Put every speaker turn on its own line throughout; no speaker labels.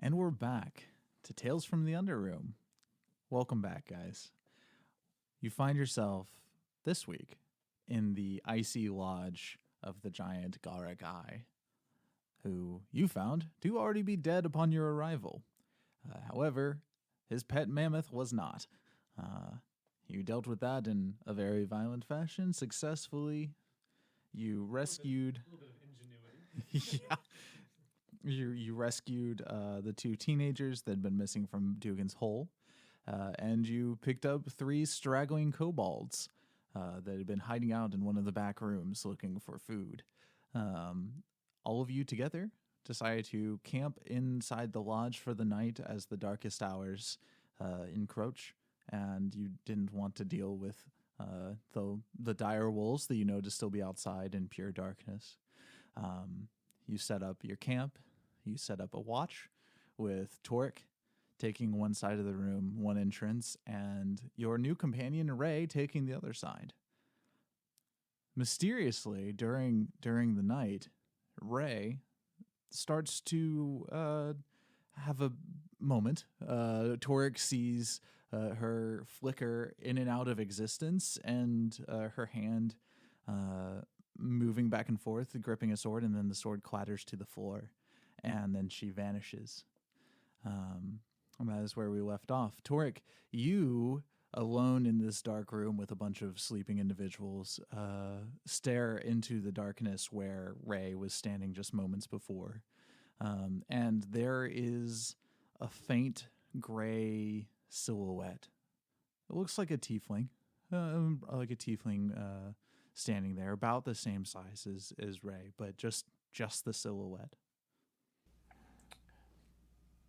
And we're back to Tales from the Underroom. Welcome back, guys. You find yourself this week in the icy lodge of the giant Garagai, who you found to already be dead upon your arrival. However, his pet mammoth was not. You dealt with that in a very violent fashion successfully. You rescued...
A little bit of ingenuity.
yeah. You rescued the two teenagers that had been missing from Dugan's Hole, and you picked up 3 straggling kobolds that had been hiding out in one of the back rooms looking for food. All of you together decided to camp inside the lodge for the night as the darkest hours encroach, and you didn't want to deal with the dire wolves that you know to still be outside in pure darkness. You set up your camp. You set up a watch with Torque taking one side of the room, one entrance, and your new companion, Ray, taking the other side. Mysteriously, during the night, Ray starts to have a moment. Torque sees her flicker in and out of existence, and her hand moving back and forth, gripping a sword, and then the sword clatters to the floor, and then she vanishes. And that is where we left off. Torque, you, alone in this dark room with a bunch of sleeping individuals, stare into the darkness where Ray was standing just moments before. And there is a faint gray silhouette. It looks like a tiefling. Standing there, about the same size as Ray, but just the silhouette.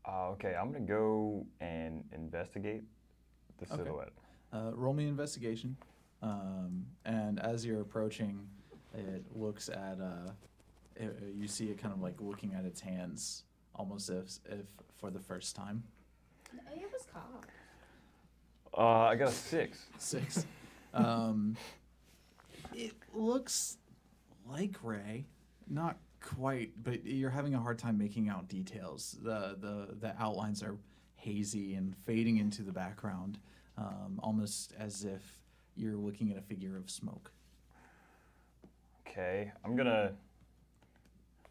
Okay, I'm gonna go and investigate the silhouette.
Roll me investigation, and as you're approaching, it looks at you see it kind of like looking at its hands, almost if for the first time.
It was caught.
I got a 6.
6. It looks like Ray, not quite, but you're having a hard time making out details. The outlines are hazy and fading into the background, almost as if you're looking at a figure of smoke.
Okay, I'm gonna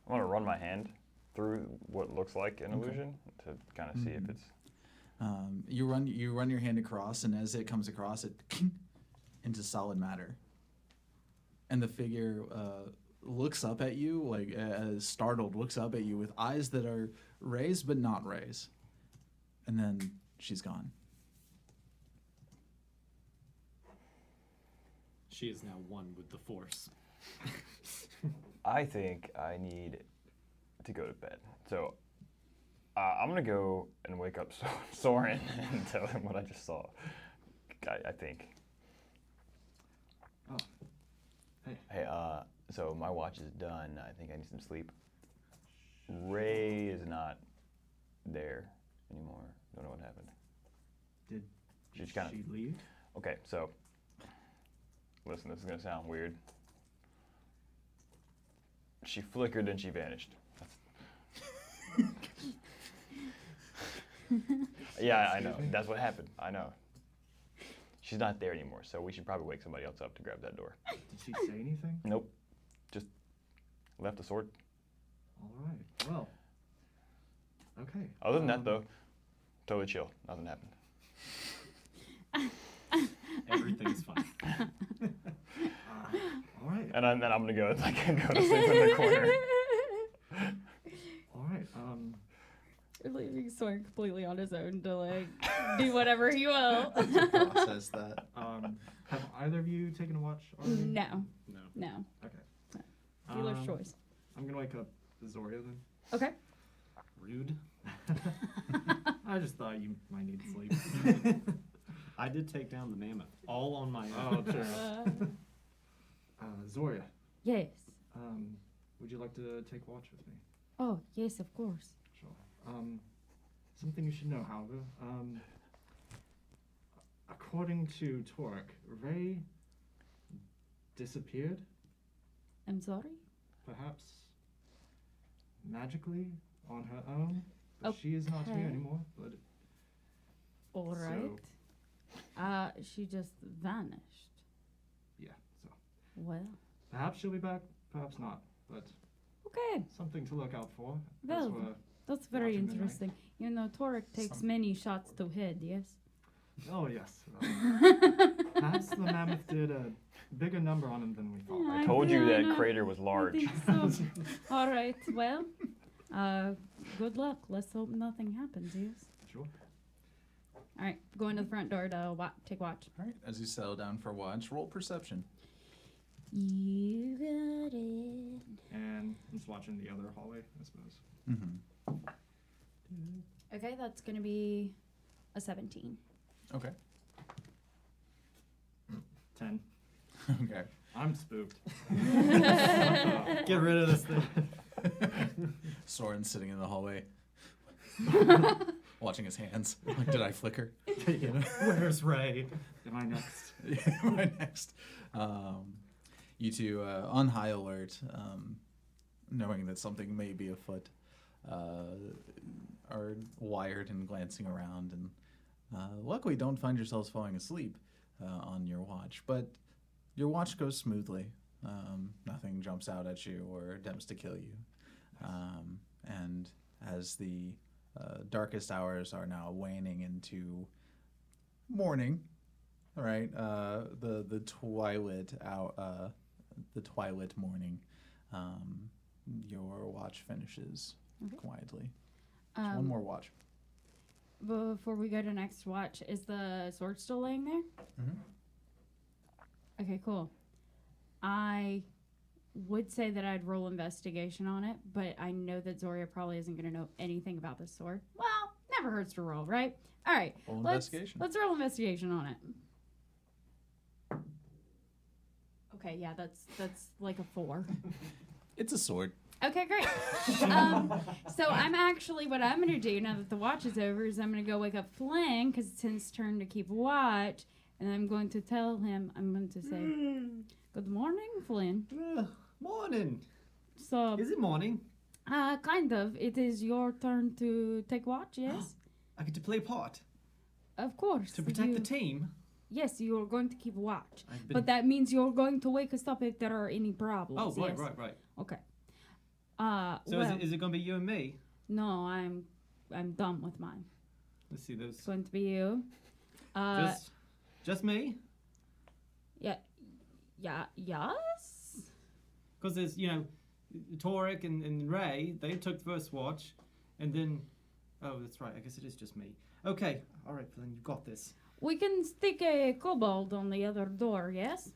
run my hand through what looks like an illusion to kind of see if it's.
You run your hand across, and as it comes across, it into solid matter. And the figure looks up at you, like startled, looks up at you with eyes that are raised but not raised. And then she's gone.
She is now one with the Force.
I think I need to go to bed. So I'm going to go and wake up Soren and tell him what I just saw. I think.
Oh.
Hey, so my watch is done. I think I need some sleep. Ray is not there anymore. Don't know what happened.
Did
She's
she
kinda-
leave?
Okay, so listen, this is gonna sound weird. She flickered and she vanished. Yeah, I know. That's what happened. I know. She's not there anymore, so we should probably wake somebody else up to grab that door.
Did she say anything?
Nope. Just left the sword.
All right. Well. Okay.
Other than that, though, totally chill. Nothing happened.
Everything's fine.
All right.
And then I'm gonna go go to sleep in the corner.
All right.
Leaving Soren completely on his own to like do whatever he will.
Process that.
Have either of you taken a watch already?
No.
No.
Okay.
Dealer's choice.
I'm gonna wake up Zoria then.
Okay.
Rude.
I just thought you might need sleep.
I did take down the mammoth, all on my
Oh,
own.
true. Zoria,
Yes.
would you like to take watch with me?
Oh, yes, of course.
Sure. Something you should know, however. According to Torque, Ray disappeared,
I'm sorry?
perhaps magically on her own, But she is not
Okay.
here anymore. But
All
So-
right. She just vanished.
yeah, so
Well,
perhaps she'll be back, perhaps not. But
okay.
something to look out for.
Well,
As we're-
That's very
Watching the night.
interesting. You know, Torek takes
Some-
many shots to head, yes?
oh yes. Perhaps the mammoth did a bigger number on him than we thought.
Yeah.
I told you
I
that
know.
crater was
I
large.
think so. All right. Well, good luck. Let's hope nothing happens, yes?
Sure.
All right. Going to the front door to take watch.
All right, as you settle down for watch, roll perception.
You got it.
And I'm just watching the other hallway, I suppose.
Mm-hmm.
Okay, that's going to be a 17.
Okay.
10.
Okay.
I'm spooked. Get rid of this thing.
Soren sitting in the hallway, watching his hands. Like, did I flicker?
Where's Ray? Am I next?
Right next. You two, on high alert, knowing that something may be afoot, are wired and glancing around, and luckily don't find yourselves falling asleep on your watch. But your watch goes smoothly. Nothing jumps out at you or attempts to kill you. And as the darkest hours are now waning into morning, all right, the twilight the twilight morning, your watch finishes
Okay.
quietly. Just one more watch.
Before we go to next watch, is the sword still laying there?
Mhm.
Okay, cool. I would say that I'd roll investigation on it, but I know that Zoria probably isn't going to know anything about this sword. Well, never hurts to roll, right? All right.
Roll
let's,
investigation.
Let's roll investigation on it. Okay, yeah, that's like a 4.
It's a sword.
Okay, great. So what I'm going to do now that the watch is over is I'm going to go wake up Flynn because it's his turn to keep watch. And I'm going to tell him, I'm going to say, good morning, Flynn.
Morning.
So,
Is it morning?
kind of. It is your turn to take watch, yes?
I get to play a part
Of course.
to protect
you-
the team.
Yes, you are going to keep watch.
I've been...
But that means you're going to wake us up if there are any
Oh,
problems.
right,
yes?
right.
Okay.
So
well,
is it going to be you and me?
no, I'm done with mine.
Let's see those.
It's going to be you.
Just me?
Yeah, yes?
Because there's, Torek and Ray, they took the first watch, and then, oh, that's right, I guess it is just me. Okay, all right, then you got this.
We can stick a kobold on the other door, yes?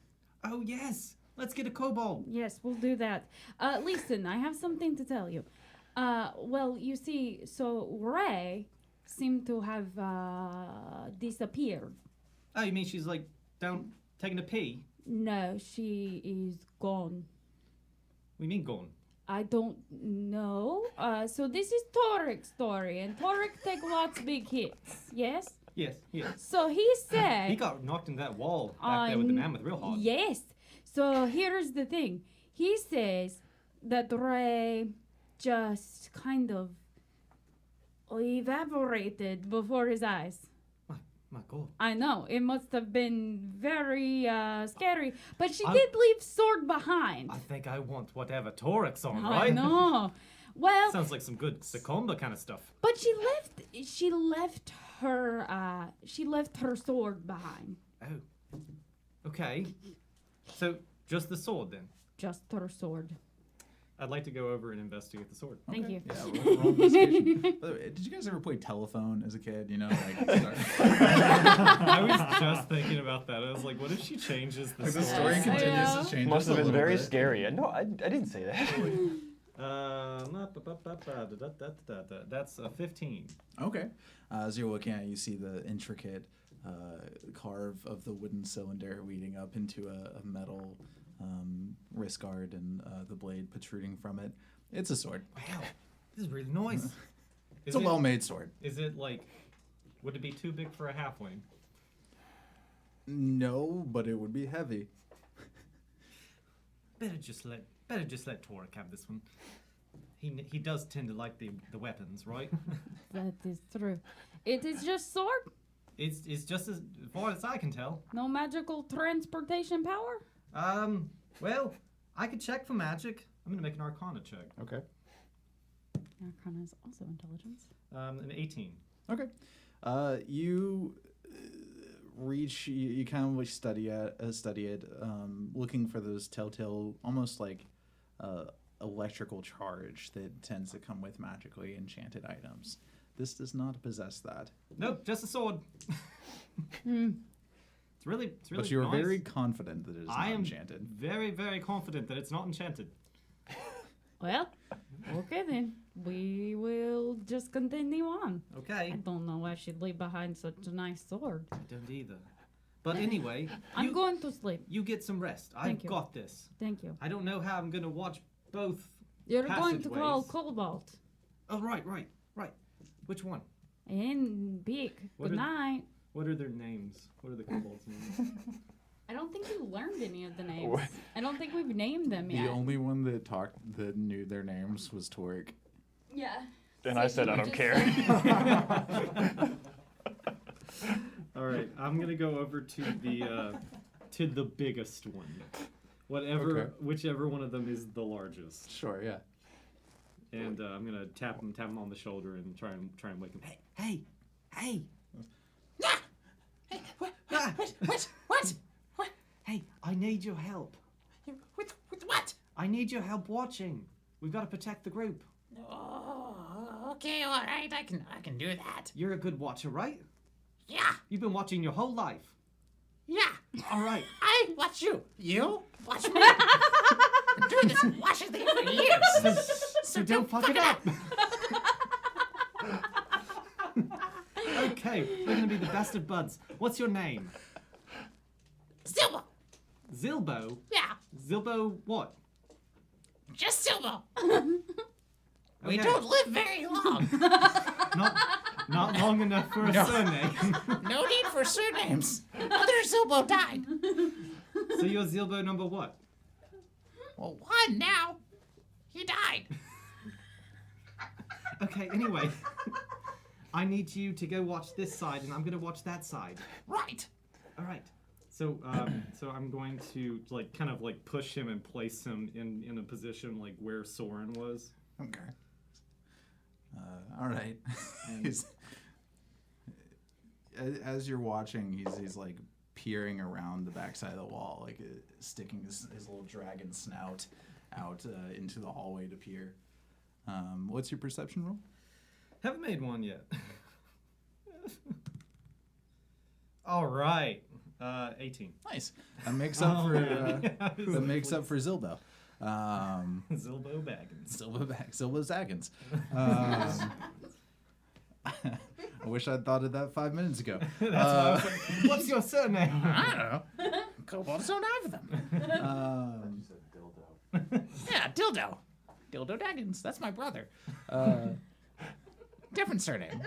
Oh, yes, let's get a kobold.
Yes, we'll do that. Listen, I have something to tell you. Well, you see, so Ray seemed to have disappeared.
Oh, you mean she's like down taking a pee?
No, she is gone.
What do you mean gone?
I don't know. So this is Torek's story, and Torek take lots big hits, yes?
Yes.
So he said...
He got knocked into that wall back there with the mammoth real hard.
Yes. So here's the thing. He says that Ray just kind of evaporated before his eyes.
My God.
I know. It must have been very scary. But she
I-
did leave sword behind.
I think I want whatever Torek's on,
I
right?
know. Well,
Sounds like some good Sakomba kind of stuff.
but she left her sword behind.
Oh. Okay. So, just the sword then?
Just her sword.
I'd like to go over and investigate the sword.
Thank you.
Yeah, roll investigation. By the way, did you guys ever play telephone as a kid? You know, like
I was just thinking about that. I was like, what if she changes the
the
sword?
story
I
continues
know.
to change.
Must
just a
have been
little
very
bit.
scary. No, I didn't say that.
That's a 15.
Okay. As you're looking at it, you see the intricate carve of the wooden cylinder leading up into a metal wrist guard and the blade protruding from it. It's a sword.
Wow. This is really nice.
It's a well-made sword.
Is it like, would it be too big for a halfling?
No, but it would be heavy.
Better just let Torek have this one. He does tend to like the weapons, right?
That is true. It is just sword?
It's just as far as I can tell.
No magical transportation power?
Well, I could check for magic. I'm gonna make an Arcana check.
Okay.
Arcana is also intelligence.
An 18.
Okay. You reach. You kind of like study it, looking for those telltale, almost like electrical charge that tends to come with magically enchanted items. This does not possess that.
Nope, just a sword. It's really
But you're
nice.
very confident that it is
I
not
am
enchanted.
very, very confident that it's not enchanted.
Well, okay then. We will just continue on.
Okay.
I don't know why she'd leave behind such a nice sword.
I don't either. But anyway,
I'm going to sleep.
you get some rest.
Thank
I've
you.
got this.
Thank you.
I don't know how I'm gonna watch both.
You're going to call
Passageways.
Cobalt.
Oh, right. Which one?
And Beak.
What
Good
are-
night.
What are their names? What are the kobolds' names?
I don't think we learned any of the names.
What?
I don't think we've named them yet.
The only one that knew their names was Torek.
Yeah.
And
So
I said
you
I
would
don't
just
care.
All right, I'm gonna go over to the biggest one.
Okay.
Whichever one of them is the largest.
Sure, yeah.
And I'm gonna tap him on the shoulder and try and wake him. Hey! What? Hey, I need your help.
With what?
I need your help watching. We've got to protect the group.
Oh, okay, all right. I can do that.
You're a good watcher, right?
Yeah,
You've been watching your whole life.
yeah.
All right.
I watch you. You watch me. I'm doing this watching thing for years.
So don't fuck it up. Okay, we're gonna be the best of buds. What's your name?
Silbo.
Zilbo?
Yeah,
Zilbo what?
just Silbo. We
Okay.
don't live very long.
Not long enough for a
No.
surname.
No need for surnames. Other Silbo died.
So you're Zilbo number what?
Well, one now. He died.
Okay, anyway. I need you to go watch this side and I'm gonna watch that side.
Right.
All right. So I'm going to kind of push him and place him in a position like where Soren was.
Okay. All right. He's, as you're watching, he's like peering around the backside of the wall, like sticking his little dragon snout out into the hallway to peer. What's your perception roll?
Haven't made one yet. All right. 18.
Nice. That makes up for
yeah.
that makes up for Zilbo.
Zilbo Baggins.
Zilbo Zaggins. I wish I'd thought of that 5 minutes ago.
That's why I was like, what's your surname?
I don't know. Kobolds don't have them. Yeah, Dildo. Dildo Daggins. That's my brother. Different surname.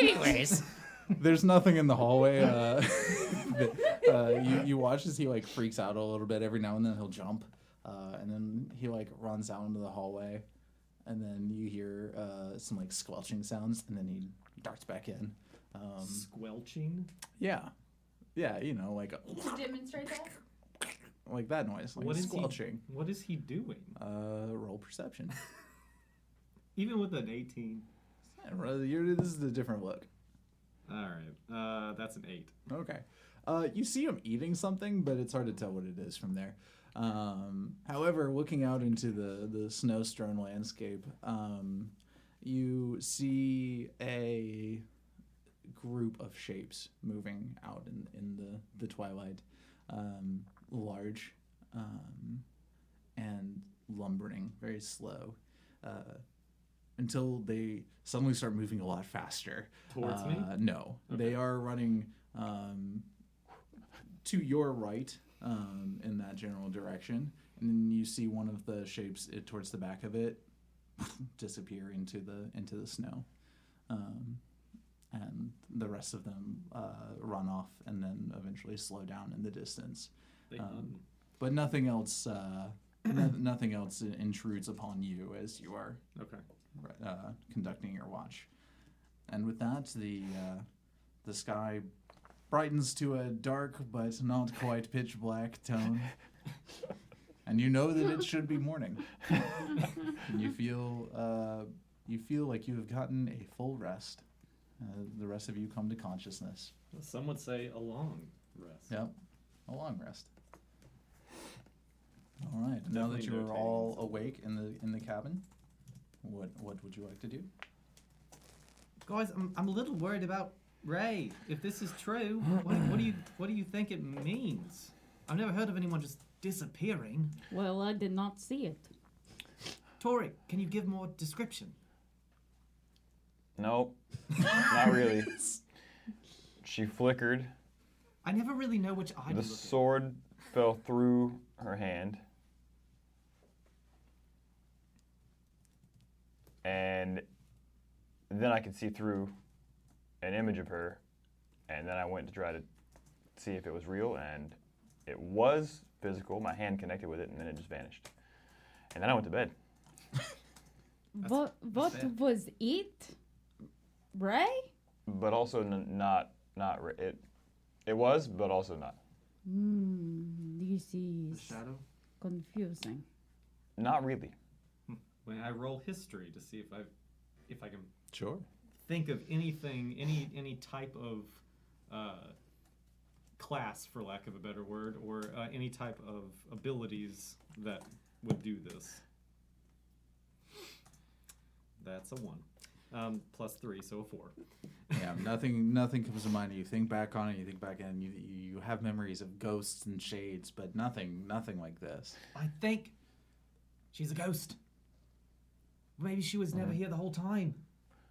Anyways.
There's nothing in the hallway. You watch as he like freaks out a little bit. Every now and then he'll jump, and then he like runs out into the hallway, and then you hear some like squelching sounds, and then he darts back in.
Squelching?
Yeah, you know, like
To demonstrate that?
like that noise, like
What is
squelching.
What is he doing?
Roll perception.
Even with an 18.
This is a different look.
All right. That's an 8.
Okay. You see him eating something, but it's hard to tell what it is from there. However, looking out into the snow-strewn landscape, you see a group of shapes moving out in the twilight, large and lumbering, very slow, until they suddenly start moving a lot faster.
Towards me?
No.
Okay.
They are running to your right in that general direction. And then you see one of the shapes towards the back of it disappear into the snow. And the rest of them run off and then eventually slow down in the distance.
They
But nothing else nothing else intrudes upon you as you are
Okay.
conducting your watch. And with that, the sky brightens to a dark but not quite pitch black tone. And you know that it should be morning. And you feel like you have gotten a full rest. The rest of you come to consciousness.
Some would say a long rest.
Yep, a long rest. All right. Now that
Definitely
you are
notating
all
something.
awake in the cabin, what would you like to do?
Guys, I'm a little worried about Ray. If this is true, what do you think it means? I've never heard of anyone just disappearing.
Well, I did not see it.
Tori, can you give more description?
Nope, not really. She flickered.
I never really know which eye to
The
look at.
sword fell through her hand. And then I could see through an image of her. And then I went to try to see if it was real, and it was physical. My hand connected with it, and then it just vanished. And then I went to bed.
What
fair.
was it? Ray?
But also not it. It was, but also not.
This
The
is
shadow?
confusing.
Not really.
When I roll history to see if I can
Sure.
think of anything, any type of class, for lack of a better word, or any type of abilities that would do this. That's a 1. Plus 3, so a 4.
Yeah, nothing comes to mind. You think back on it, you think back in, you have memories of ghosts and shades, but nothing like this.
I think she's a ghost. Maybe she was never here the whole time.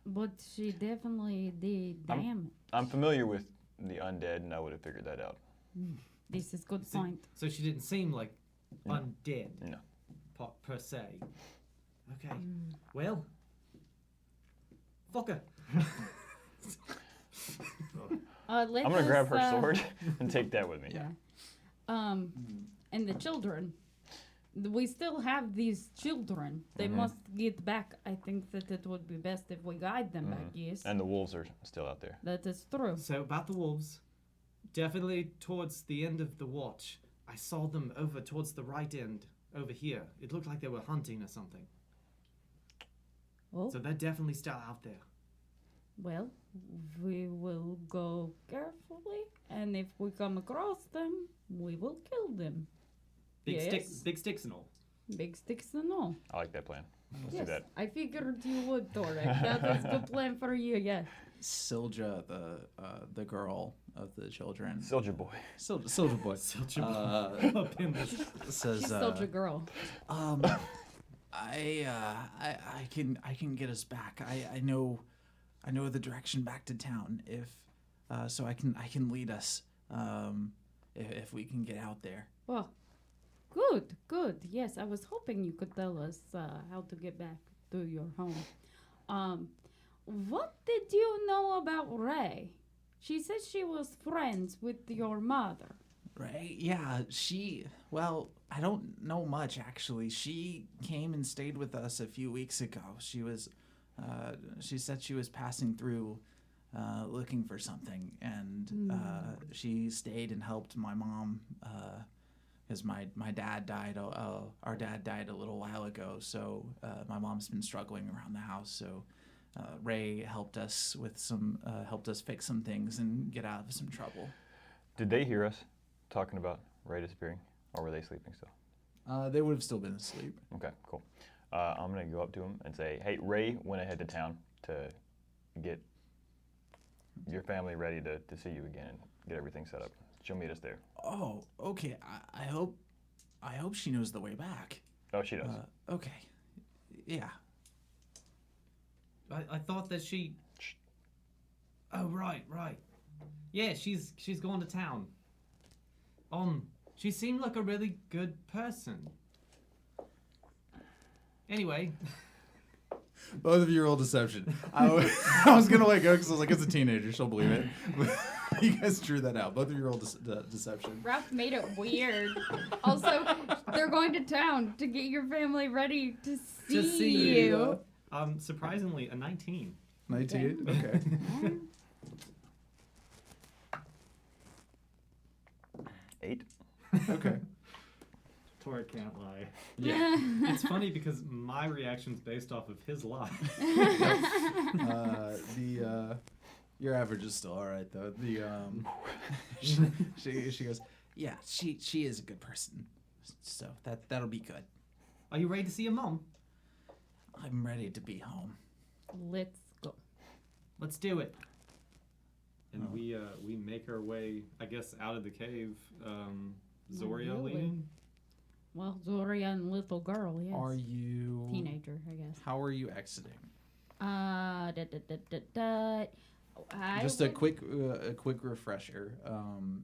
But she definitely did damage.
I'm familiar with the undead, and I would have figured that out.
This is good
So,
point.
so she didn't seem like
No.
undead
No.
per se. Okay. Well, fuck her.
Let
I'm gonna grab
us,
her sword and take that with me.
Yeah. And the children. We still have these children. They must get back. I think that it would be best if we guide them back, yes.
And the wolves are still out there.
That is true.
So about the wolves, definitely towards the end of the watch, I saw them over towards the right end, over here. It looked like they were hunting or something.
Oh,
So they're definitely still out there.
well, we will go carefully, and if we come across them, we will kill them. Yes.
Big sticks and all.
Big sticks and all.
I like that plan. Let's
Yes,
do that.
I figured you would, Torek. That was a good plan for you, yeah.
Silja, the girl of the children,
Soldier boy.
Silja boy,
Up in the
says,
She's such a girl.
I can get us back. I know the direction back to town. If so, I can lead us. If we can get out there.
Well, good. Yes, I was hoping you could tell us how to get back to your home. What did you know about Ray? She said she was friends with your mother.
Right? Yeah, well, I don't know much actually. She came and stayed with us a few weeks ago. She said she was passing through looking for something, and she stayed and helped my mom because my dad died. Our dad died a little while ago, so my mom's been struggling around the house. So Ray helped us helped us fix some things and get out of some trouble.
Did they hear us talking about Ray disappearing, or were they sleeping still?
They would have still been asleep.
Okay, cool. I'm gonna go up to him and say, "Hey, Ray went ahead to town to get your family ready to see you again and get everything set up. She'll meet us there."
Oh, okay. I hope she knows the way back.
Oh, she does.
Okay. Yeah.
I thought that she. Oh right. Yeah, she's gone to town. She seemed like a really good person. Anyway,
Both of you roll deception. I was gonna let go because I was like, it's a teenager, she'll believe it. You guys drew that out. Both of you roll deception.
Ralph made it weird. Also, they're going to town to get your family ready to see,
see you.
you.
Surprisingly, a 19.
19. Okay.
Eight.
Okay.
Tori can't lie.
Yeah.
It's funny because my reaction's based off of his lie.
Your average is still all right though. She goes,
Yeah, she is a good person. So that'll be good.
Are you ready to see your mom?
I'm ready to be home.
Let's go.
Let's do it.
And we make our way, I guess, out of the cave. Zoria
really?
leading.
Well, Zoria and little girl, yes.
"Are you
Teenager, I guess.
How are you exiting?" Just a quick refresher.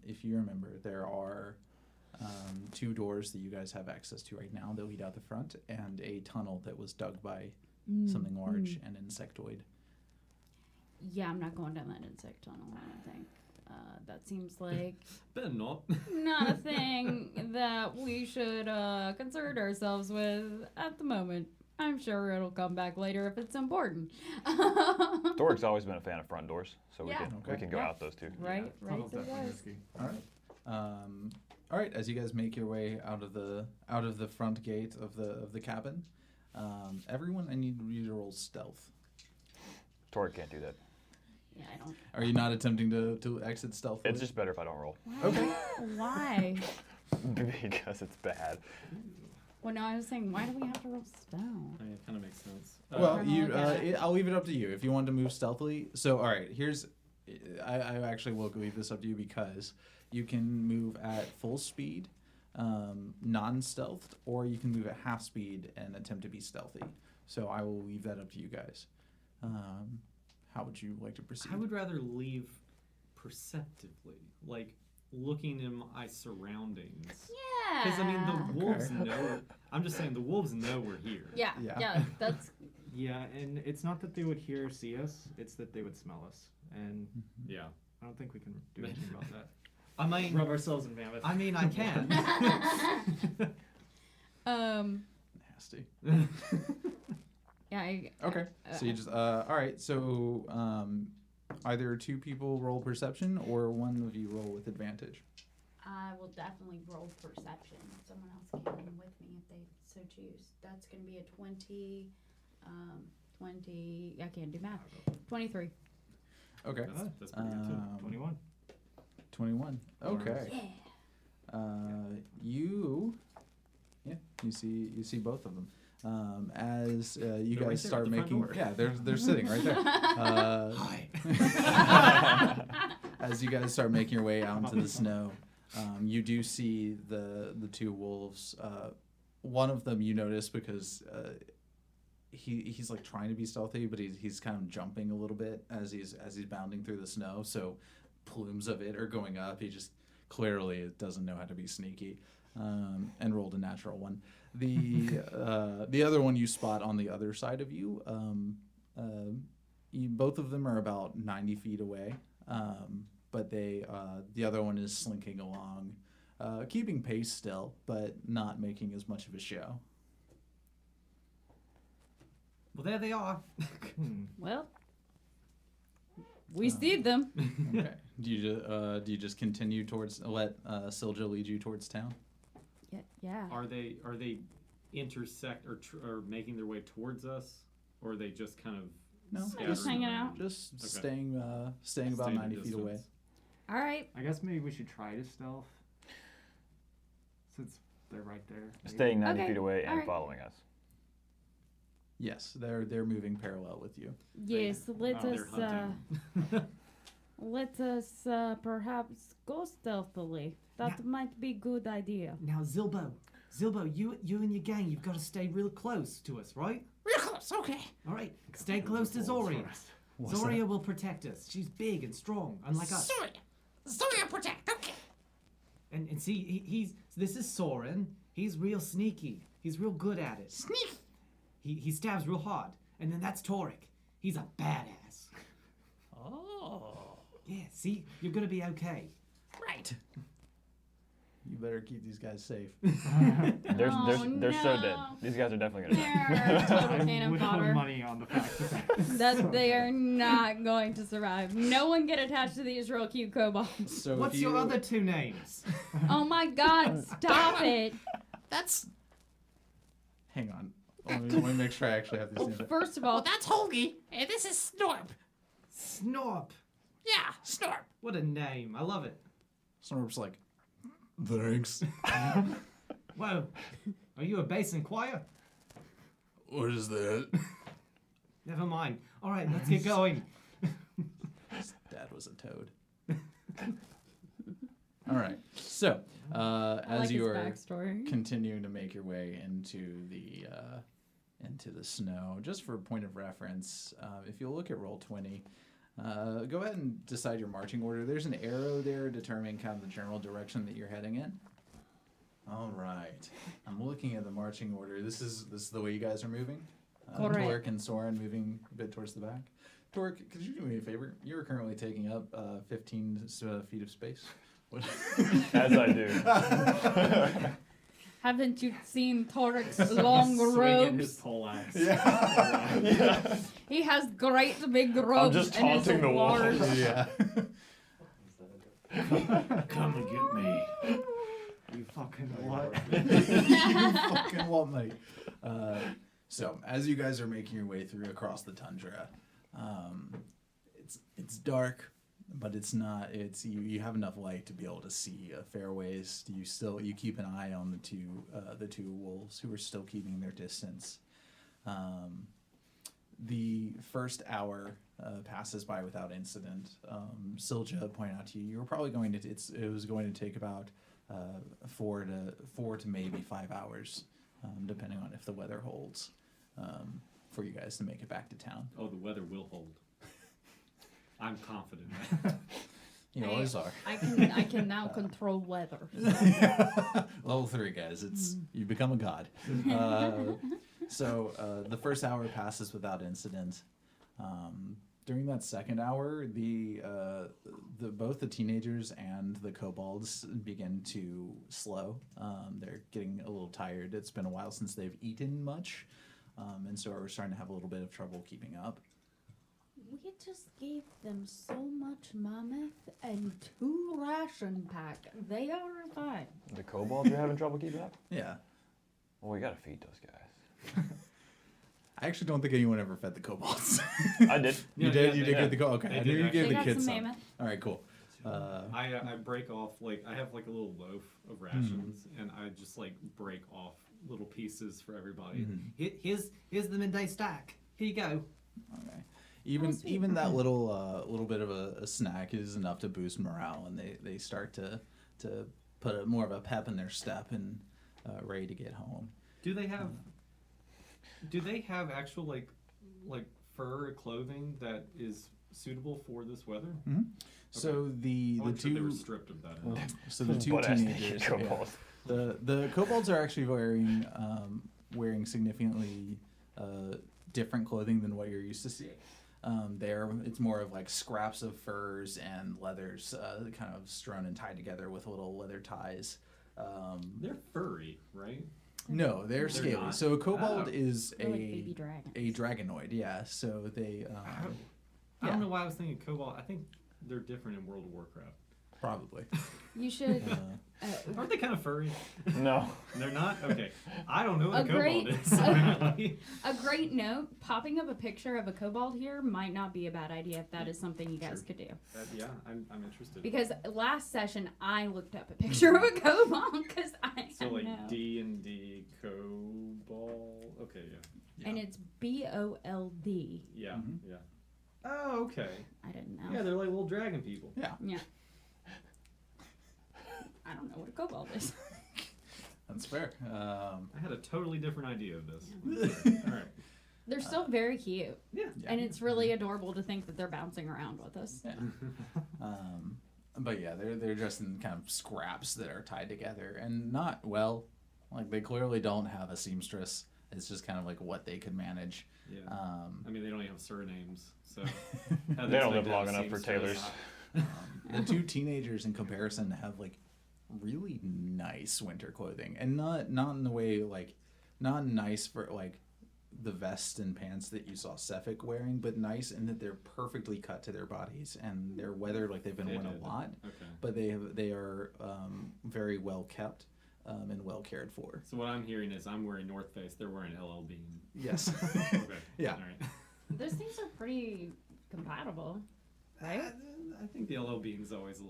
If you remember, there are 2 doors that you guys have access to right now that lead out the front, and a tunnel that was dug by something large and insectoid.
Yeah, I'm not going down that insect tunnel, I don't think. That seems like
Better not.
not a thing that we should concern ourselves with at the moment. I'm sure it'll come back later if it's important.
Doric's always been a fan of front doors, so we
Yeah.
can go
Yeah.
out those two.
Right, right.
Tunnel's
So
definitely
yes.
risky.
All right. As you guys make your way out of the front gate of the cabin, everyone, I need you to roll stealth.
Toric can't do that.
Yeah, I don't.
Are you not attempting to exit stealthily?
It's just better if I don't roll.
Okay.
Why?
Because it's bad.
Well, no, I was saying, why do we have to roll stealth?
It kind of makes sense.
Well,
Kinda
you.
look at it.
I'll leave it up to you if you want to move stealthily. So, all right. Here's. I actually will leave this up to you because you can move at full speed, non-stealthed, or you can move at half speed and attempt to be stealthy. So I will leave that up to you guys. How would you like to proceed?
I would rather leave perceptively, like looking in my surroundings.
Yeah.
Because I mean, the wolves
Okay.
know. I'm just saying, the wolves know we're here.
Yeah,
Yeah.
yeah, that's.
Yeah, and it's not that they would hear or see us, it's that they would smell us. And
Yeah.
I don't think we can do anything about that.
I mean,
Rub ourselves in mammoth.
I mean, I can.
Nasty.
Yeah.
Okay. So you just all right. So either 2 people roll perception or one of you roll with advantage.
I will definitely roll perception. Someone else can with me if they so choose. That's going to be a 20. 20. I can't do math. 23.
Okay.
That's pretty good too.
21.
21. Okay.
Yeah.
You see both of them. As you
They're right
guys
there at
start
the front
making,
door.
yeah, they're sitting right there.
Hi.
As you guys start making your way out into the snow, you do see the 2 wolves. One of them you notice because he's like trying to be stealthy, but he's kind of jumping a little bit as he's bounding through the snow. So plumes of it are going up. He just clearly doesn't know how to be sneaky, and rolled a natural one. The other one you spot on the other side of you. Both of them are about 90 feet away, but the other one is slinking along, keeping pace still, but not making as much of a show.
Well, there they are.
Well, we see them.
Okay. Do you just continue towards let Silja lead you towards town?
Yeah.
Are they intersect or making their way towards us, or are they just kind of
No,
scattering
just hanging
around?
out.
Just
Okay.
staying about
Staying at
90 feet away.
distance.
All right.
I guess maybe we should try to stealth. Since they're right there. maybe.
Staying 90
Okay,
feet away and
alright.
following us.
Yes, they're moving parallel with you.
Yes. Let
They're
us.
hunting.
Let us perhaps go stealthily. That might be good idea.
Now, Zilbo, you and your gang, you've got to stay real close to us, right?
Real close, okay.
All right, stay close to Zoria.
What's
Zoria will protect us. She's big and strong, unlike us.
Zoria protect, okay.
And see, this is Soren. He's real sneaky. He's real good at it.
Sneak.
He stabs real hard. And then that's Toric. He's a badass.
Oh.
Yeah, see, you're gonna be okay.
Right.
You better keep these guys safe.
They're so
no.
dead. These guys are definitely gonna
They're
die.
total
I
cannon
would put
fodder.
money on the fact
That they are not going to survive. No one get attached to these real cute kobolds.
So if
What's
you,
your other two names?
Oh my god, stop it.
That's. Hang on. Let me make sure I actually have these names. Right.
First of all,
That's Holgi, and this is Snorp.
Snorp.
Yeah, Snorp.
What a name. I love it.
Snorp's like, thanks.
Whoa. Are you a bass and choir?
What is that?
Never mind. All right, let's get going.
His dad was a toad. All right. So,
I
as
like
you
his
are
backstory.
continuing to make your way into the snow, just for a point of reference, if you look at Roll20, go ahead and decide your marching order. There's an arrow there determining kind of the general direction that you're heading in. All right. I'm looking at the marching order. This is the way you guys are moving.
Correct.
Torque and Soren moving a bit towards the back. Torque, could you do me a favor? You're currently taking up 15 feet of space. What?
As I do.
Haven't you seen Torik's long
Swinging his
robes?
poleaxe.
Yeah.
He has great big
I'm
robes.
just
and his
taunting the
large-
walls.
Yeah.
Come and get me. You fucking what?
You fucking what, mate? So as you guys are making your way through across the tundra, it's dark, but it's not. It's you have enough light to be able to see a fair ways. You keep an eye on the two wolves who are still keeping their distance. The first hour passes by without incident. Silja pointed out to you you were probably going to. It was going to take about 4 to maybe 5 hours, depending on if the weather holds, for you guys to make it back to town.
Oh, the weather will hold. I'm confident.
You always are.
I can now control weather.
Level 3, guys. You become a god. So the first hour passes without incident. During that second hour, both the teenagers and the kobolds begin to slow. They're getting a little tired. It's been a while since they've eaten much, and so are starting to have a little bit of trouble keeping up.
We just gave them so much mammoth and 2 ration pack. They are fine.
The kobolds are having trouble keeping up?
Yeah.
Well, we gotta feed those guys.
I actually don't think anyone ever fed the kobolds.
I did.
You
Yeah,
did.
yeah,
You
they
did
did.
give the okay.
They
I
did
knew you
actually.
gave
They
the
got
kids
some
some.
mammoth.
All right, cool.
I break off, like, I have like a little loaf of rations, and I just like break off little pieces for everybody.
Here's the midday stack. Here you go.
Okay. Even that little bit of a snack is enough to boost morale, and they start to put more of a pep in their step and ready to get home.
Do they have actual like fur clothing that is suitable for this weather?
So the
I wasn't sure they were
two
stripped of that.
so the two
Butt-ass
teenagers, yeah.
kobolds.
The kobolds are actually wearing significantly different clothing than what you're used to seeing. It's more of like scraps of furs and leathers, kind of strewn and tied together with little leather ties.
They're furry, right?
No, they're scaly.
not?
So a kobold
Oh.
is
They're like baby dragons.
a dragonoid. Yeah. So they
I don't know why I was thinking cobalt. I think they're different in World of Warcraft.
probably.
You should.
Aren't they kind of furry?
No.
They're not? Okay. I don't know what
A
a kobold
great-
is. apparently.
A great note: popping up a picture of a kobold here might not be a bad idea if that is something you guys
Sure.
could do.
Yeah, I'm interested.
Because last session I looked up a picture of a kobold because I
So like
know.
D&D cobalt. Okay, yeah.
And it's BOLD.
Yeah,
Mhm.
yeah. Oh, okay.
I didn't know.
Yeah, they're like little dragon people.
Yeah.
Yeah. I don't know what a kobold is.
That's fair.
I had a totally different idea of this. All right.
They're still very cute,
Yeah.
and it's really adorable to think that they're bouncing around with us.
Yeah. But yeah, they're just in kind of scraps that are tied together and not well. Like they clearly don't have a seamstress. It's just kind of like what they could manage.
Yeah.
Um,
I mean, they don't even have surnames, so.
They don't live long enough for tailors.
the two teenagers in comparison have like really nice winter clothing, and not in the way like not nice for like the vest and pants that you saw Sefik wearing, but nice in that they're perfectly cut to their bodies and they're weathered, like they've been worn a lot,
Okay.
but they are very well kept and well cared for.
So what I'm hearing is I'm wearing North Face, they're wearing LL Bean.
Yes.
Okay.
Yeah.
All right.
Those things are pretty compatible, right?
I think the LL Bean's always a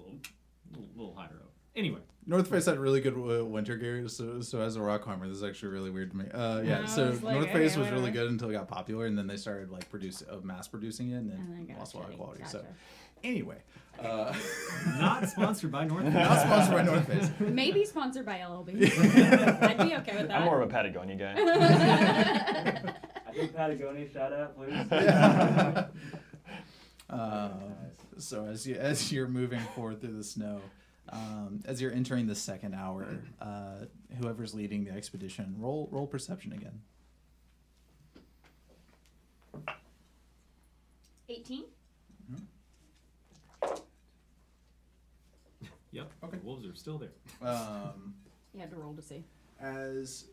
little higher up. Anyway.
North Face had really good winter gear, so as a rock climber, this is actually really weird to me. Yeah,
I
so
was like,
North Face
okay,
was really
whatever.
good until it got popular, and then they started like mass producing it, and
And
then
then
lost a lot of quality. So
gotcha.
anyway,
Not sponsored by North Face.
not sponsored by North Face.
Maybe sponsored by LLB. I'd be okay with that.
I'm more of a Patagonia guy.
I think Patagonia shout out, please.
So as you're moving forward through the snow, as you're entering the second hour, whoever's leading the expedition, roll perception again.
18.
Yep.
Okay.
The wolves are still there.
You had to roll to see.
As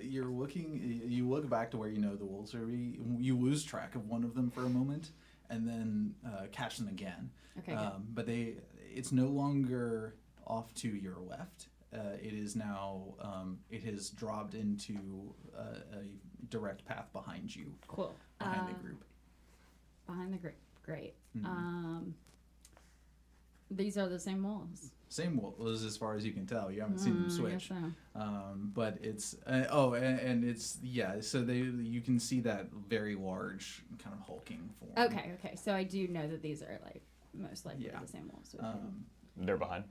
you're looking, you look back to where you know the wolves are. You lose track of one of them for a moment, and then catch them again.
Okay, good.
But it's no longer off to your left. It is now. It has dropped into a direct path behind you,
Cool.
behind the group.
Behind the group. Great.
Mhm.
These are the same wolves.
Same wolves as far as you can tell. You haven't seen them
I guess
switch.
so.
But it's and it's so you can see that very large kind of hulking form.
Okay. So I do know that these are like most likely
Yeah.
the same wolves. Okay.
They're behind.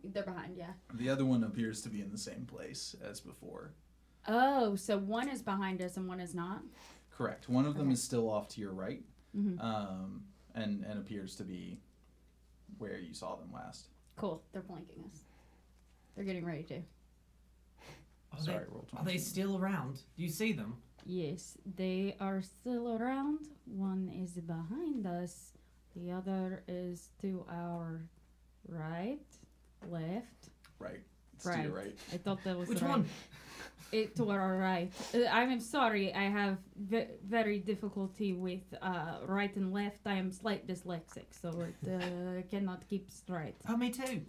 They're behind, yeah.
The other one appears to be in the same place as before.
Oh, so one is behind us and one is not?
Correct. One of them
Okay.
is still off to your right,
Mm-hmm.
and appears to be where you saw them last.
Cool. They're flanking us. They're getting ready to.
Sorry, roll 20.
Are they still around? Do you see them?
Yes, they are still around. One is behind us. The other is to our right, left.
Right. It's to your right.
I thought that was
Which
right.
one?
It to our right. I'm sorry. I have very difficulty with right and left. I am slight dyslexic, so it cannot keep straight.
Oh, me too.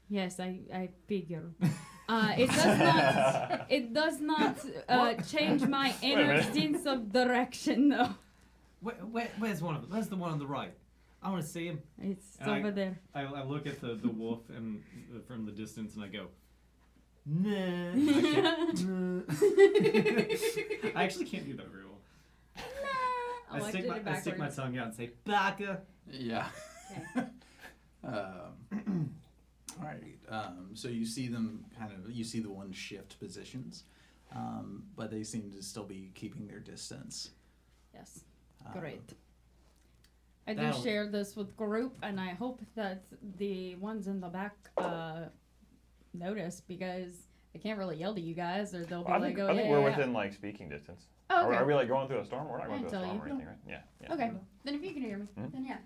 Yes, I figure. It does not change my inner
minute.
sense of direction, though.
Where's one of them? Where's the one on the right? I want to see him.
It's
And
over there.
I look at the wolf and from the distance and I go,
Nah.
I actually can't do that very well.
Oh, I did it
I stick my
backwards.
tongue out and say, Baka.
Yeah.
Okay.
All right. So you see them you see the one shift positions, but they seem to still be keeping their distance.
Yes.
Um,
Great. I do
That'll-
share this with group, and I hope that the ones in the back notice, because I can't really yell to you guys, or they'll be
I
like,
think,
"Oh
I think
yeah,
we're
yeah,
within like speaking distance.
Oh, okay.
Are we like going through a storm? We're not going
I
through a
tell
storm
you.
or anything, right? Yeah.
yeah." Okay. Then if you can hear me,
Mhm.
then yeah.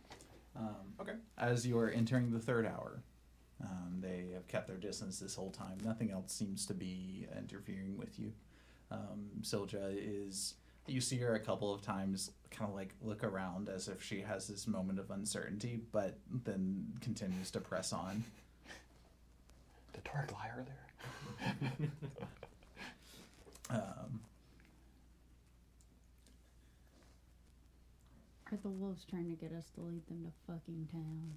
Okay. As you are entering the third hour, they have kept their distance this whole time. Nothing else seems to be interfering with you. Silja is. You see her a couple of times kind of like look around as if she has this moment of uncertainty, but then continues to press on.
Did Torek lie earlier?
Are the wolves trying to get us to lead them to fucking town?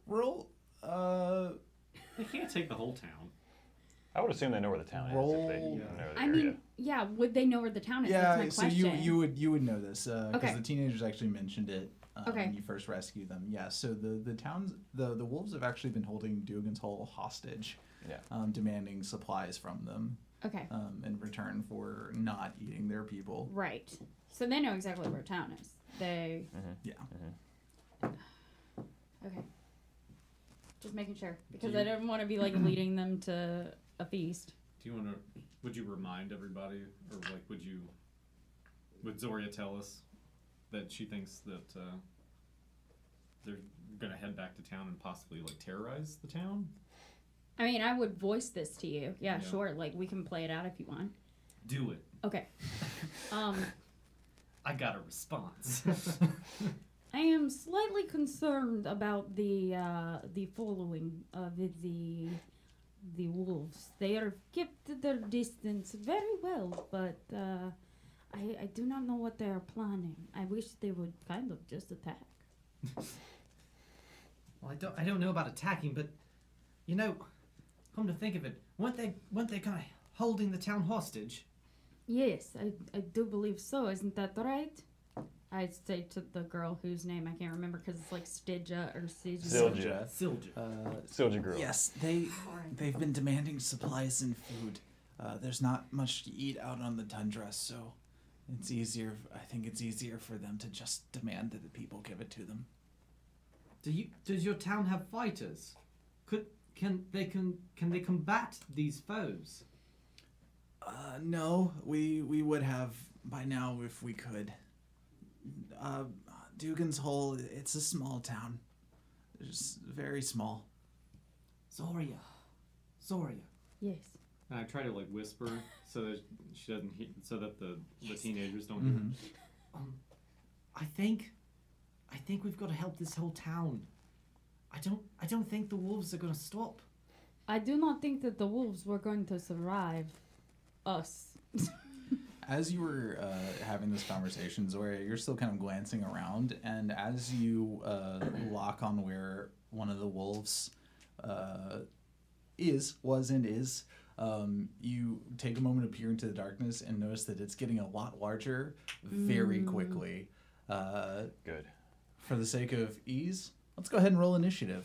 Roll.
They can't take the whole town.
I would assume they know where the town is if they
Roll.
know the
I
area.
mean, yeah, would they know where the town is?
Yeah,
That's
so
my question.
you would know this because
Okay.
the teenagers actually mentioned it
Okay.
when you first rescued them. Yeah, so the towns the wolves have actually been holding Dugan's Hall hostage,
Yeah.
demanding supplies from them
Okay.
in return for not eating their people.
Right. So they know exactly where town is. They.
Yeah.
Okay. Just making sure because
you-
I didn't want to be like leading them to a feast.
Do you want to? Would you remind everybody, or like, would Zoria tell us that she thinks that they're gonna head back to town and possibly like terrorize the town?
I mean, I would voice this to you. Yeah,
Yeah.
sure. Like, we can play it out if you want.
Do it.
Okay.
I got a response.
I am slightly concerned about the following of the wolves. They are kept their distance very well, but I do not know what they are planning. I wish they would kind of just attack.
Well, I don't know about attacking, but you know, come to think of it, weren't they kind of holding the town hostage?
Yes, I do believe so. Isn't that right? I say to the girl whose name I can't remember because it's like Stidja or
Silja.
Silja.
Silja girl.
Yes, they've been demanding supplies and food. There's not much to eat out on the tundra, so it's easier. I think it's easier for them to just demand that the people give it to them.
Does your town have fighters? Can they combat these foes?
No, we would have by now if we could. Dugan's Hole, it's a small town. It's very small.
Zoria.
Yes.
And I try to like whisper so that she doesn't so that the teenagers don't hear.
Mm-hmm.
I think we've got to help this whole town. I don't think the wolves are going to stop.
I do not think that the wolves were going to survive us.
As you were having this conversation, Zoria, you're still kind of glancing around, and as you lock on where one of the wolves was, you take a moment to peer into the darkness and notice that it's getting a lot larger very quickly.
Good.
For the sake of ease, let's go ahead and roll initiative.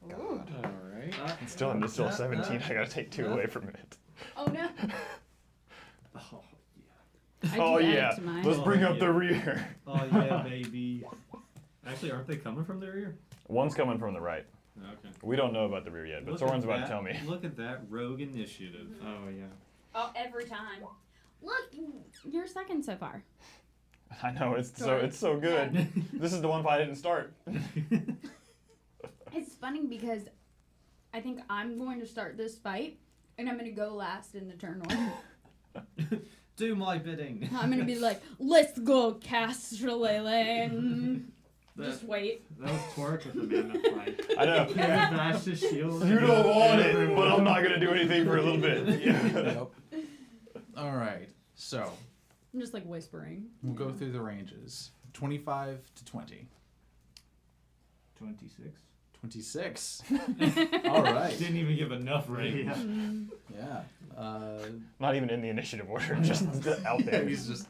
God.
All right.
It's still 17. I gotta take 2 away from it.
Oh no.
Oh,
I
Oh
do add
yeah.
to mine.
Let's bring up
yeah.
the rear.
Oh yeah, baby. Actually, aren't they coming from the rear?
One's coming from the right.
Okay.
We don't know about the rear yet, but
Look
Soren's
at
about to
that-
tell me.
Look at that rogue initiative.
Oh yeah.
Oh, every time. Look, you're second so far.
I know it's
Sorry.
so good. This is the one fight I didn't start.
It's funny because I think I'm going to start this fight and I'm going to go last in the turn order.
do my bidding.
I'm going to be like, let's go, Castrolele, and just wait.
That was Torque with the mammoth fight.
I know.
He bashed his shield.
You don't want it, but I'm not gonna do anything for a little bit. Yeah.
Yep. All right, so
I'm just like whispering.
we'll go through the ranges. 25 to 20.
26.
26. All right.
Didn't even give enough range.
Yeah.
Not even in the initiative order, just out there.
He's just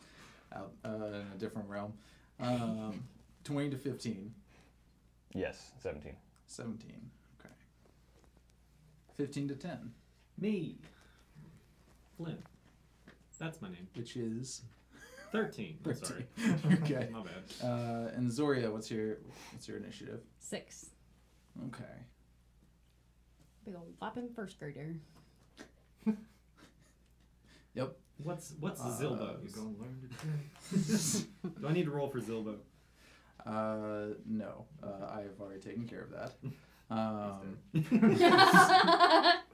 out in a different realm. 20 to 15.
Yes, 17.
17. Okay. 15 to 10,
Me. Flynn. That's my name.
which is
13. I'm
13.
sorry.
Okay.
My bad.
And Zoria, what's your initiative?
6.
Okay.
Big old whopping first grader.
Yep.
What's
You're
Zilbo's?
Gonna learn today.
Do I need to roll for Zilbo?
No. I've already taken care of that.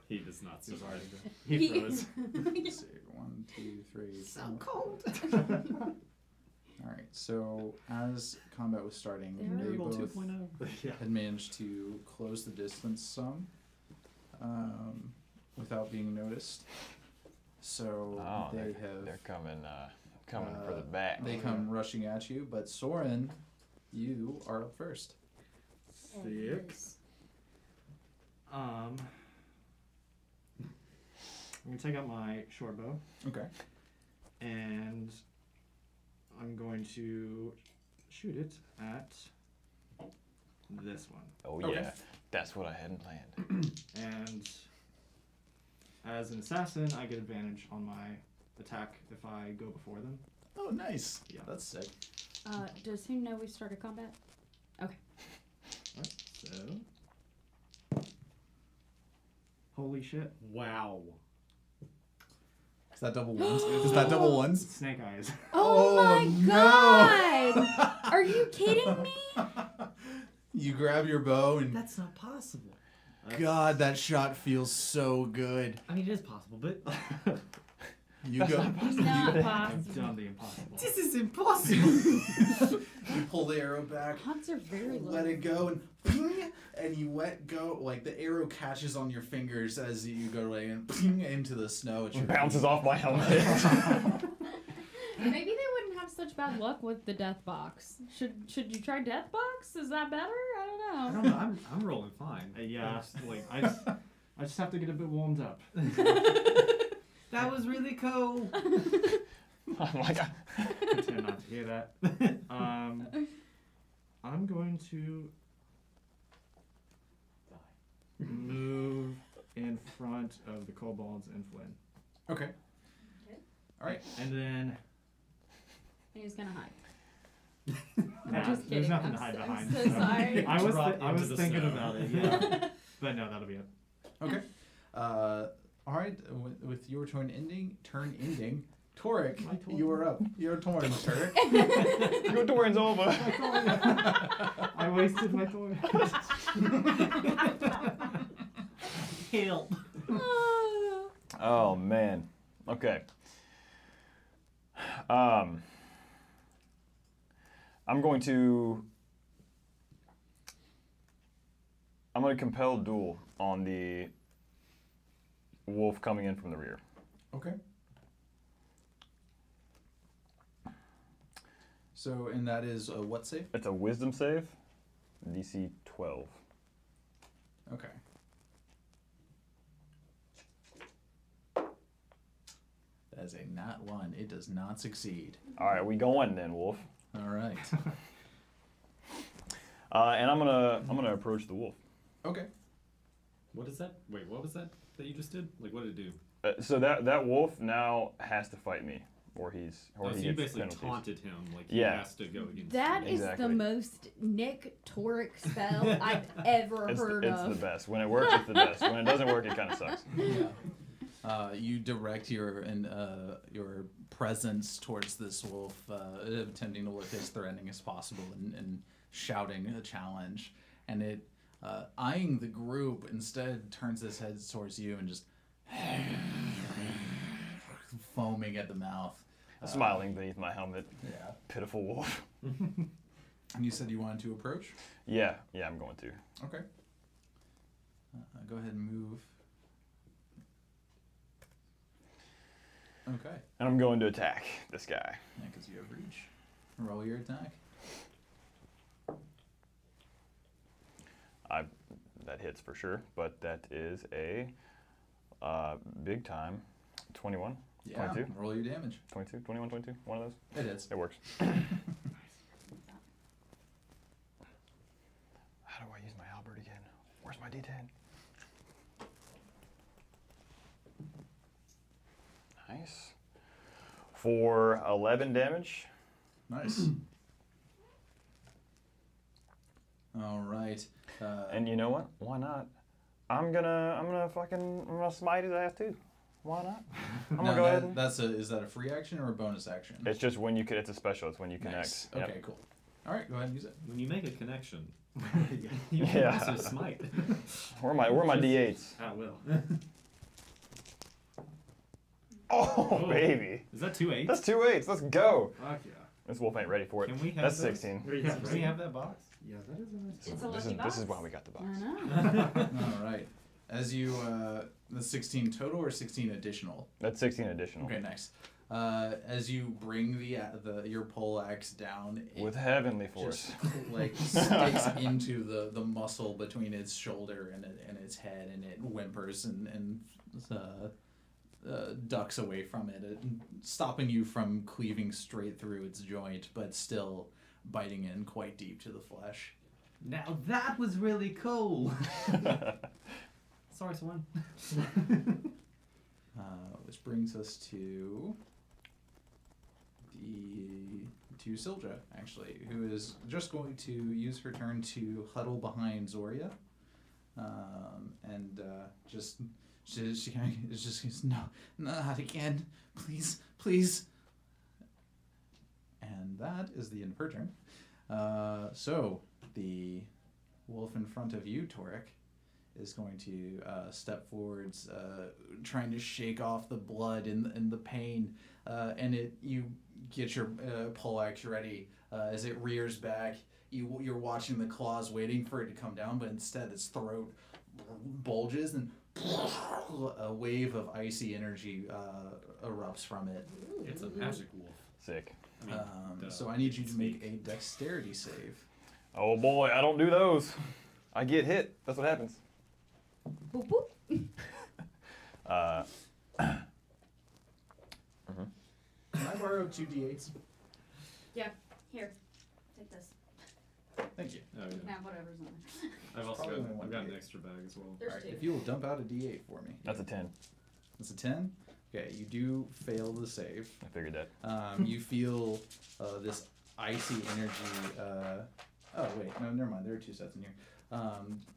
He does not survive.
He froze.
Let's see. 1, 2, 3.
So
4.
cold.
All right. So as combat was starting,
There.
they
Roll
both
2.0.
Yeah.
had managed to close the distance some, without being noticed. So
Oh,
they
they're
have
coming for the back.
they come rushing at you. But Soren, you are up first.
6. I'm gonna take out my short bow
Okay.
and I'm going to shoot it at this one.
Oh
Okay.
yeah, that's what I hadn't planned.
And as an assassin, I get advantage on my attack if I go before them.
Oh, nice.
Yeah.
That's sick.
Does he know we started combat?
Alright, so. Holy shit.
Wow.
Is that double ones? Is that double ones?
Snake eyes.
Oh, my
no.
god! Are you kidding me?
You grab your bow and
That's not possible.
God, that shot feels so good.
I mean, it is possible, but
You go.
It's not
I've
possible.
done the impossible.
this is impossible.
You pull the arrow back,
Odds are very low.
let it go, and ping, and you let go. Like the arrow catches on your fingers as you go like and ping into the snow. At your
Bounces off my helmet.
Maybe they wouldn't have such bad luck with the death box. Should you try death box? Is that better? I don't
I
know.
don't know. I'm rolling fine.
Yeah.
Like
I just have to get a bit warmed up.
That was really cool.
Oh my god.
Pretend not to hear that. I'm going to move in front of the kobolds and Flynn,
Okay. All right.
and then
He's gonna hide.
nah,
Just
there's
kidding.
nothing to
I'm
hide
so
behind.
sorry.
I was
Drop
I
into
was
the
thinking
snow.
about it, yeah. But no, that'll be it.
Okay. All right. With your turn ending, Torek,
My turn.
you are up. Your turn, Torek.
Your turn's over.
I wasted my toy.
Help.
Oh man. Okay. I'm going to compel duel on the wolf coming in from the rear.
Okay. So, and that is a what save?
It's a wisdom save, DC 12.
Okay. That is a nat 1. It does not succeed.
All right, we going then, wolf.
All right.
And I'm gonna approach the wolf.
Okay.
what is that? Wait, what was that you just did? Like, what did it do?
So that wolf now has to fight me, or he
So you
gets
basically
penalties.
taunted him. Like
Yeah.
he has to go against.
That
you.
is
Exactly.
the most Nick Toric spell I've ever
It's
heard
the
of.
best. When it works, it's the best. When it doesn't work, it kind of sucks.
Yeah. You direct your presence towards this wolf, attempting to look as threatening as possible and shouting a challenge. And it, eyeing the group, instead turns its head towards you and just foaming at the mouth.
Smiling beneath my helmet.
Yeah.
Pitiful wolf.
And you said you wanted to approach?
Yeah, I'm going to.
Okay. Go ahead and move. Okay.
And I'm going to attack this guy.
Yeah, because you have reach. Roll your attack.
That hits for sure, but that is a big time 21,
Yeah.
22,
Roll your damage.
22, 21, 22, one of those.
It is.
It works. How do I use my halberd again? Where's my D10? Nice. For 11 damage.
Nice. All right.
And you know what? Why not? I'm gonna smite his ass too. Why not? I'm gonna
now
go ahead. And,
is that a free action or a bonus action?
it's just when you can. It's a special. It's when you connect.
Nice.
Yep.
Okay, cool. All right, go ahead and use it.
When you make a connection, you can
Yeah.
also smite.
Where are my D8s?
I will.
Oh, baby.
Is that 2 8s?
That's 2 8s. Let's go.
Fuck yeah.
This wolf ain't ready for it.
Can we have
That's
those?
16.
Yeah,
Can we have that box?
Yeah, that is a nice.
It's a
This
lucky
is,
box.
this is why we got the box.
I know.
All right. As you, the 16 total or 16 additional?
That's 16 additional.
Okay, nice. As you bring your pole axe down, it
With heavenly force.
just like sticks into the muscle between its shoulder and its head, and it whimpers and ducks away from it, stopping you from cleaving straight through its joint, but still biting in quite deep to the flesh.
Now that was really cool. Sorry, Swan.
Which brings us to Silja, actually, who is just going to use her turn to huddle behind Zoria, and just she kind of is just goes, no, not again, please, please. And that is the end of her turn. So the wolf in front of you, Torek, is going to step forwards, trying to shake off the blood and the pain, and you get your poleaxe ready as it rears back. You're watching the claws, waiting for it to come down, but instead its throat bulges and a wave of icy energy erupts from it.
It's a magic wolf.
Sick.
I mean,
So I need you to make a dexterity save.
Oh boy, I don't do those. I get hit. That's what happens.
Boop, boop.
Can I borrow 2 d8s?
Yeah, here. Take this.
Thank you.
Oh,
You can
yeah.
have whatever's on there.
I've also
Probably
got,
only one
I've got an
D8.
extra bag as well.
There's
All right,
two.
if you will dump out a d8 for me.
That's a 10.
That's a 10? Okay, you do fail the save.
I figured that.
You feel this icy energy. Oh, wait. No, never mind. There are 2 sets in here.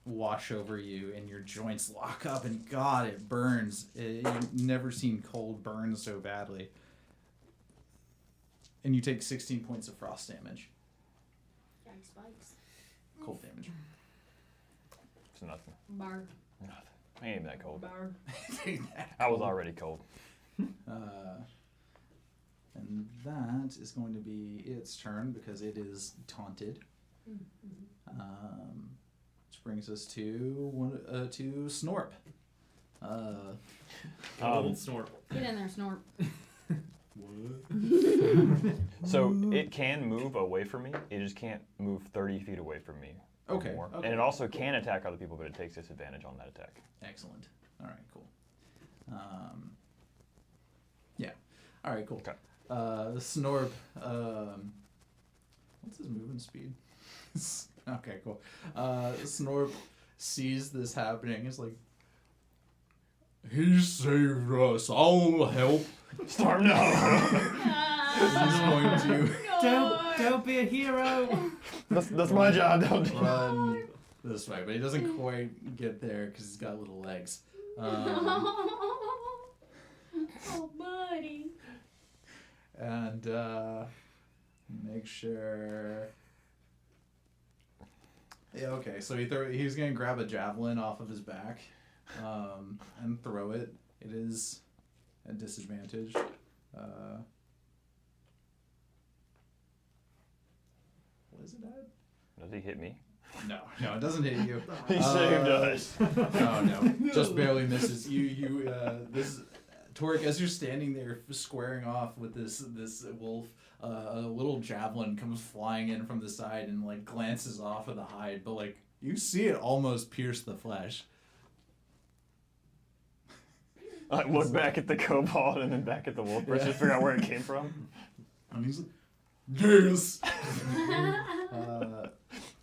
Wash over you, and your joints lock up, and God, it burns. You've never seen cold burn so badly. And you take 16 points of frost damage.
Giant spikes.
Cold damage.
It's nothing.
Bar.
Nothing. I ain't that cold.
Bar.
I was already cold.
And that is going to be its turn because it is taunted. Which brings us to Snorp.
Old snort.
Get in there, Snort.
So it can move away from me. It just can't move 30 feet away from me. Or
Okay,
more.
okay.
And it also can attack other people, but it takes disadvantage on that attack.
Excellent. All right, cool. Yeah. All right, cool.
Okay.
Snorp. What's his movement speed? Okay, cool. Snorp sees this happening. He's like, he saved us. I'll help.
Storm, no!
He's going to
Don't be a hero.
that's my job. Don't.
run this way, but he doesn't quite get there because he's got little legs.
Oh, buddy.
And make sure. Yeah, okay. So he's gonna grab a javelin off of his back, and throw it. It is a disadvantage. What is it at?
Does he hit me?
No, it doesn't hit you.
He saved us.
No, just barely misses. This Torek, as you're standing there squaring off with this wolf, a little javelin comes flying in from the side and like glances off of the hide, but like you see it almost pierce the flesh.
I look back at the kobold and then back at the wolf just to figure out where it came from.
And he's like, yes.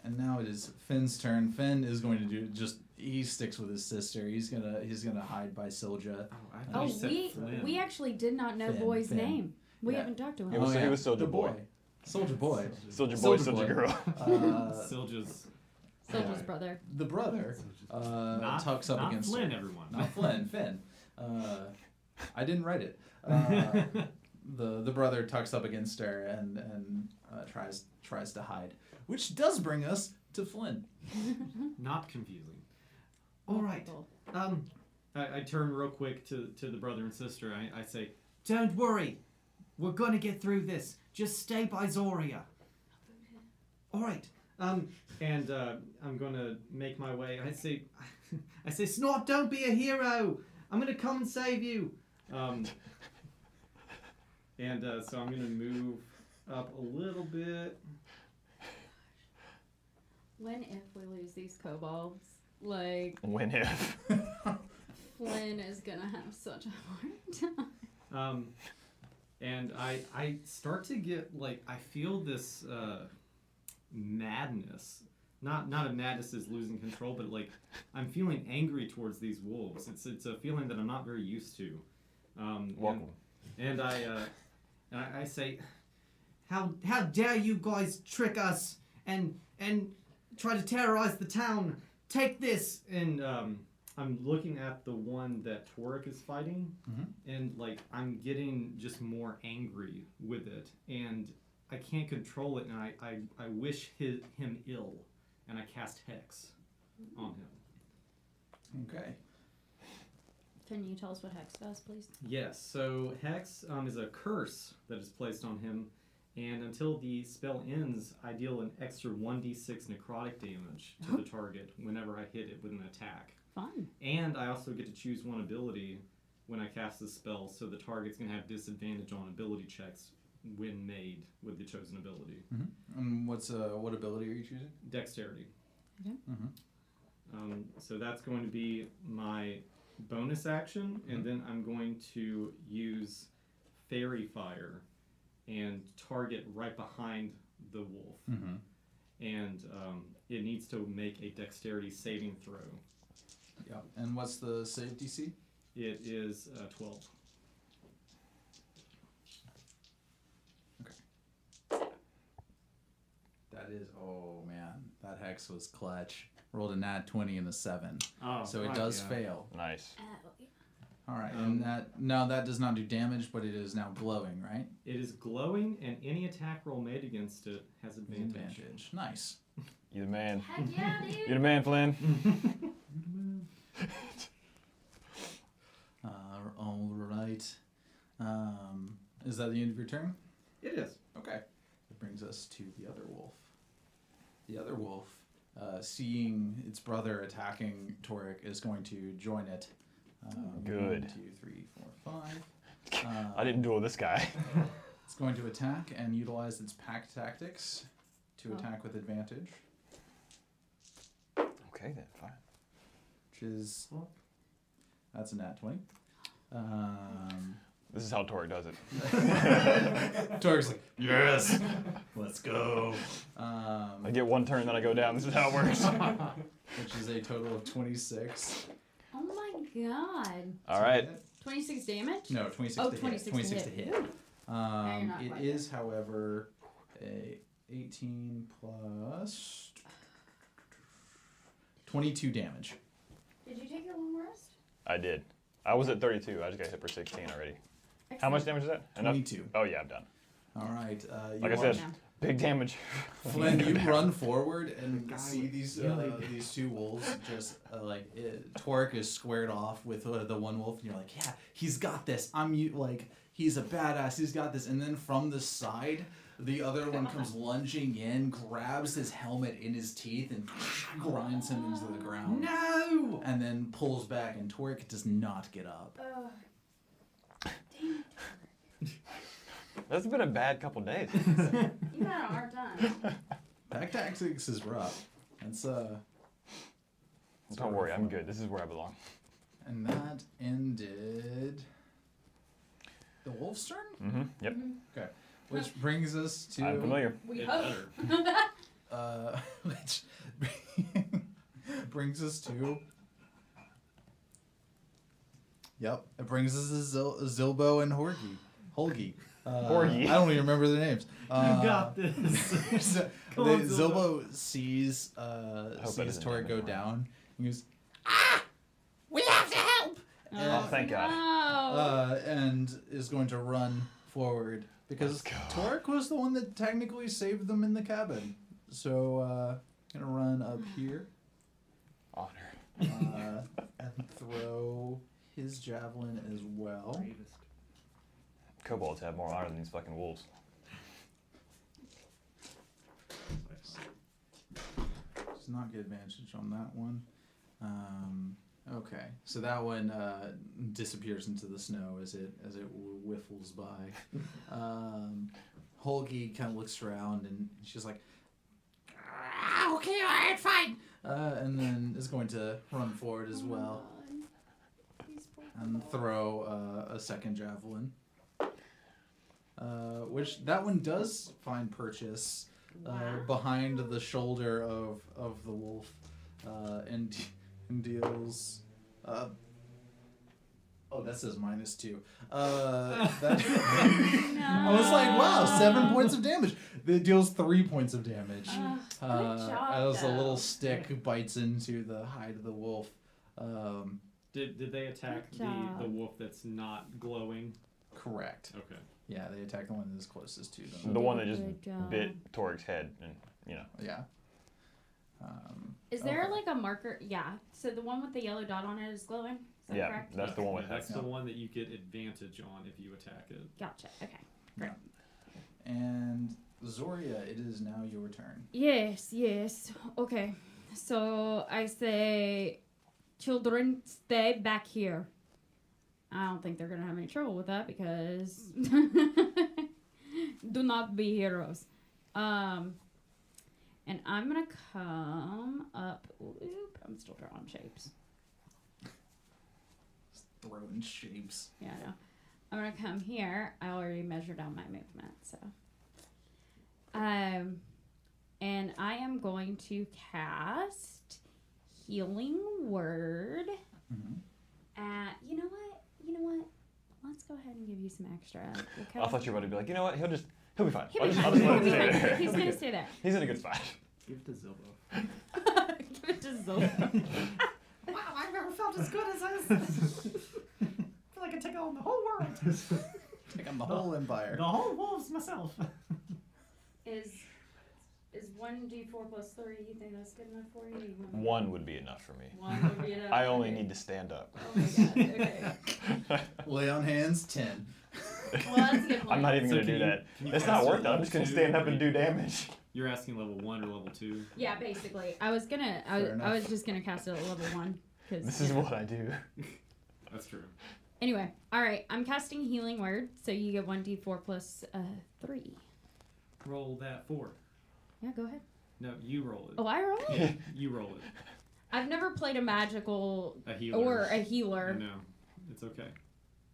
And now it is Finn's turn. Finn is going to he sticks with his sister. He's gonna hide by Silja.
I thought
Oh,
you said Flynn.
we actually did not know
Finn,
boy's
Finn.
name. We
Yeah.
haven't talked to him.
He was Soulja
the
Boy.
Soldier boy.
Soldier boy,
Soulja
soldier
Boy.
girl.
Silja's
Soldier's brother.
The brother
not,
tucks up
not
against
Flynn,
her.
everyone.
Not Flynn, Finn. I didn't write it. The brother tucks up against her and tries to hide, which does bring us to Flynn.
Not confusing. All right. I turn real quick to the brother and sister. I say, don't worry. We're going to get through this. Just stay by Zoria. All right. And I'm going to make my way. I say, Snort, don't be a hero. I'm going to come and save you. So I'm going to move up a little bit.
When if we lose these kobolds, like
When if.
Flynn is gonna have such a hard time.
And I start to get like I feel this madness. Not a madness is losing control, but like I'm feeling angry towards these wolves. It's a feeling that I'm not very used to.
Welcome.
And I say, how dare you guys trick us and try to terrorize the town? Take this, and I'm looking at the one that Torek is fighting,
Mhm.
and like I'm getting just more angry with it, and I can't control it, and I wish him ill, and I cast Hex on him.
Okay.
Can you tell us what Hex does, please?
Yes, so Hex is a curse that is placed on him, and until the spell ends, I deal an extra 1d6 necrotic damage to the target whenever I hit it with an attack.
Fun.
And I also get to choose one ability when I cast the spell, so the target's going to have disadvantage on ability checks when made with the chosen ability.
And what ability are you choosing?
Dexterity.
Mm-hmm.
So that's going to be my bonus action, and then I'm going to use Fairy Fire and target right behind the wolf.
Mm-hmm.
And it needs to make a Dexterity saving throw.
Yeah. And what's the save DC?
It is 12.
That is, oh man, that hex was clutch. Rolled a nat 20 and a 7.
Oh,
So it
fuck
does
yeah.
fail.
Nice.
All right. And that does not do damage, but it is now glowing, right?
It is glowing, and any attack roll made against it has advantage.
Nice.
You the man.
Heck yeah, dude.
You the man, Flynn.
All right. Is that the end of your turn?
It is.
Okay. That brings us to the other wolf. The other wolf, seeing its brother attacking Torek, is going to join it.
Good.
1, 2, 3, 4, 5.
I didn't duel this guy.
It's going to attack and utilize its pack tactics to attack with advantage,
Okay, then, fine.
which is that's a nat 20.
This is how Torek does it.
Torek's like, yes, let's go.
I get one turn, then I go down. This is how it works.
Which is a total of 26.
Oh my god.
All right.
26 damage?
No, 26
Oh,
to
26
hit.
to
26 to
hit.
hit.
Now you're not
It
like
is, however, a 18 plus 22 damage.
Did you take your long rest?
I did. I was at 32. I just got hit for 16 already. How much damage is that? Enough?
22.
Oh, yeah, I'm done.
All right. You
Like I
watch-
said, big damage.
Flynn, you run forward and see these two wolves just Torek is squared off with the one wolf, and you're like, yeah, he's got this. He's a badass. He's got this. And then from the side, the other one comes lunging in, grabs his helmet in his teeth, and grinds him into the ground.
No!
And then pulls back, and Torek does not get up.
Damn it.
That's been a bad couple days.
You had a hard time.
Pack tactics is rough.
Don't worry, I'm good. This is where I belong.
And that ended the wolf's turn?
Mm-hmm. Yep.
Okay. Which brings us to
I'm familiar.
We
It
hope.
better.
which brings us to it brings us to Zilbo and Holgi.
Horgy.
I don't even remember their names.
You got this. Come on,
Zilbo sees
that
sees
isn't
Tori
him
go
anymore.
down. He goes,
We have to help!
Oh, thank God.
No.
and is going to run forward because
Let's go.
Torek was the one that technically saved them in the cabin. So gonna run up here
Honor.
and throw his javelin as well.
Kobolds have more honor than these fucking wolves.
Does not get advantage on that one. Okay, so that one disappears into the snow as it whiffles by. Holgi kind of looks around and she's like,
Okay, alright, fine.
and then is going to run forward as well and throw a second javelin. Which that one does find purchase behind the shoulder of the wolf, and deals. Oh, that says -2. That I was like, wow, 7 points of damage. It deals 3 points of damage.
Good job,
As a
though.
little stick bites into the hide of the wolf.
Did they attack
Good
the
job.
wolf that's not glowing?
Correct.
Okay.
Yeah, they attack the one that's closest to them.
The one that just
Good job.
bit Torik's head, and
Yeah.
Is there
Okay.
like a marker? Yeah. So the one with the yellow dot on it is glowing. Is that
yeah,
correct?
that's the one with
Yeah, that's
hex.
the one that you get advantage on if you attack it.
Gotcha. Okay. Great.
And Zoria, it is now your turn.
Yes. Yes. Okay. So I say, children, stay back here. I don't think they're gonna have any trouble with that because do not be heroes. And I'm gonna come up. Oop, I'm still drawing shapes.
Throwing shapes.
Yeah, I know. I'm gonna come here. I already measured out my movement, so. And I am going to cast Healing Word.
Mm-hmm.
You know what? Let's go ahead and give you some extra. Okay?
I thought you were about to be like, you know what? He'll be fine.
He'll
I'll
be
just
fine.
let
He'll
him
be
stay
fine.
there.
He's gonna stay there.
He's in a good spot.
Give it to Zilbo.
Give it to Zillow.
Wow, I've never felt as good as I feel like I take on the whole world.
Take on the whole empire.
The whole wolves myself.
Is 1d4 plus 3? You think that's good enough for you?
One would be enough for me.
One would be enough.
I only
Okay.
need to stand up.
Oh my god. Okay.
Lay on hands, 10.
Well, that's a good point.
I'm not even
So
gonna
can
do
you-
that.
can you
It's
cast
not
it
worth it. I'm
level
just gonna
2,
stand up
or
and do damage.
You're asking level 1 or level 2?
Yeah, basically. I was just gonna cast it at level 1 because
This is what I do.
That's true.
Anyway, all right. I'm casting Healing Word, so you get 1d4 plus 3.
Roll that 4.
Yeah, go ahead.
No, you roll it.
Oh, I roll it.
You roll it.
I've never played a magical
A healer.
or a
I
healer,
know. It's okay.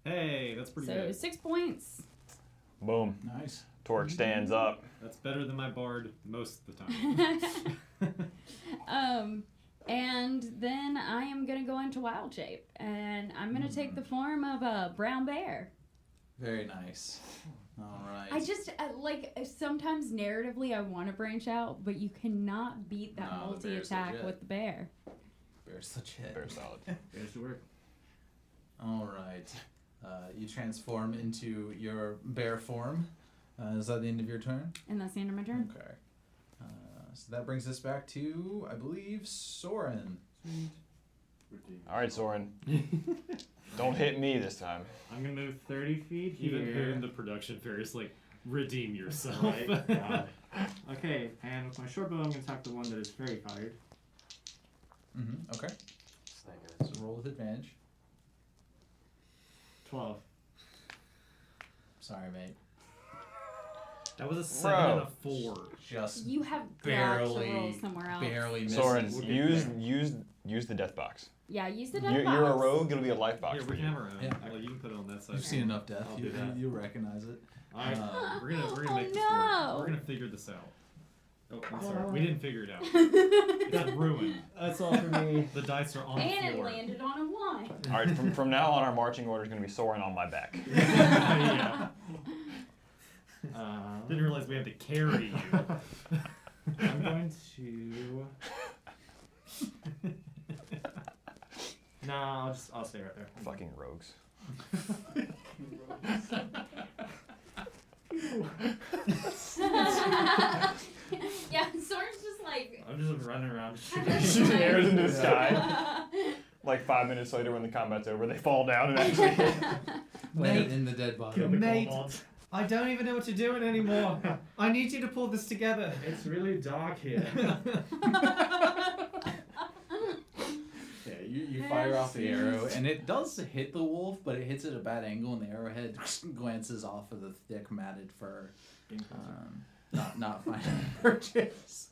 Hey, that's pretty
so
good.
6 points.
Boom.
Nice.
Torque stands up.
That's better than my bard most of the time.
And then I am gonna go into wild shape, and I'm gonna take the form of a brown bear.
Very nice. All right.
I just sometimes narratively I want to branch out, but you cannot beat that
No, the bear's
multi-attack
legit.
with the bear.
Bear's legit.
Very solid.
There's the work.
All right. You transform into your bear form. Is that the end of your turn?
And that's the end of my turn.
Okay. So that brings us back to, I believe, Soren.
All right, Soren. Don't hit me this time.
I'm gonna move 30 feet here.
Even hearing the production fairies like, redeem yourself.
Right, yeah. Okay, and with my short bow, I'm gonna attack the one that is fairy fired.
Mm-hmm. Okay. So roll with advantage.
12.
Sorry, mate.
That was a 7
Bro.
and a 4.
Just
You have got to
barely,
roll somewhere else.
barely misses.
Soren,
We'll get
use the death box.
Yeah, use the
You're,
death
you're a
box.
rogue. It'll be a life box
Here,
for
we can
you.
have our own.
Yeah.
Well, you can put it on that side.
You've seen enough death.
I'll do that.
You recognize it.
Alright.
We're gonna
Oh,
make this
no.
work. We're gonna figure this out. Oh, I'm sorry. We didn't figure it out.
and
It's ruined.
That's all for me.
The dice are on the
it
floor.
landed on a 1.
All right, from now on, our marching order is going to be Soren on my back.
Yeah.
Um,
Didn't realize we had to carry you.
I'm going to. Nah, I'll stay right there.
Fucking rogues.
Yeah, Soren's just like.
I'm just running around.
Shooting arrows into the sky. Like 5 minutes later, when the combat's over, they fall down and actually hit.
Landed in the dead body.
Kill the
Mate.
kobolds.
I don't even know what you're doing anymore. I need you to pull this together.
It's really dark here.
Yeah, you fire off the arrow, and it does hit the wolf, but it hits at a bad angle, and the arrowhead glances off of the thick matted fur. Not final purchase.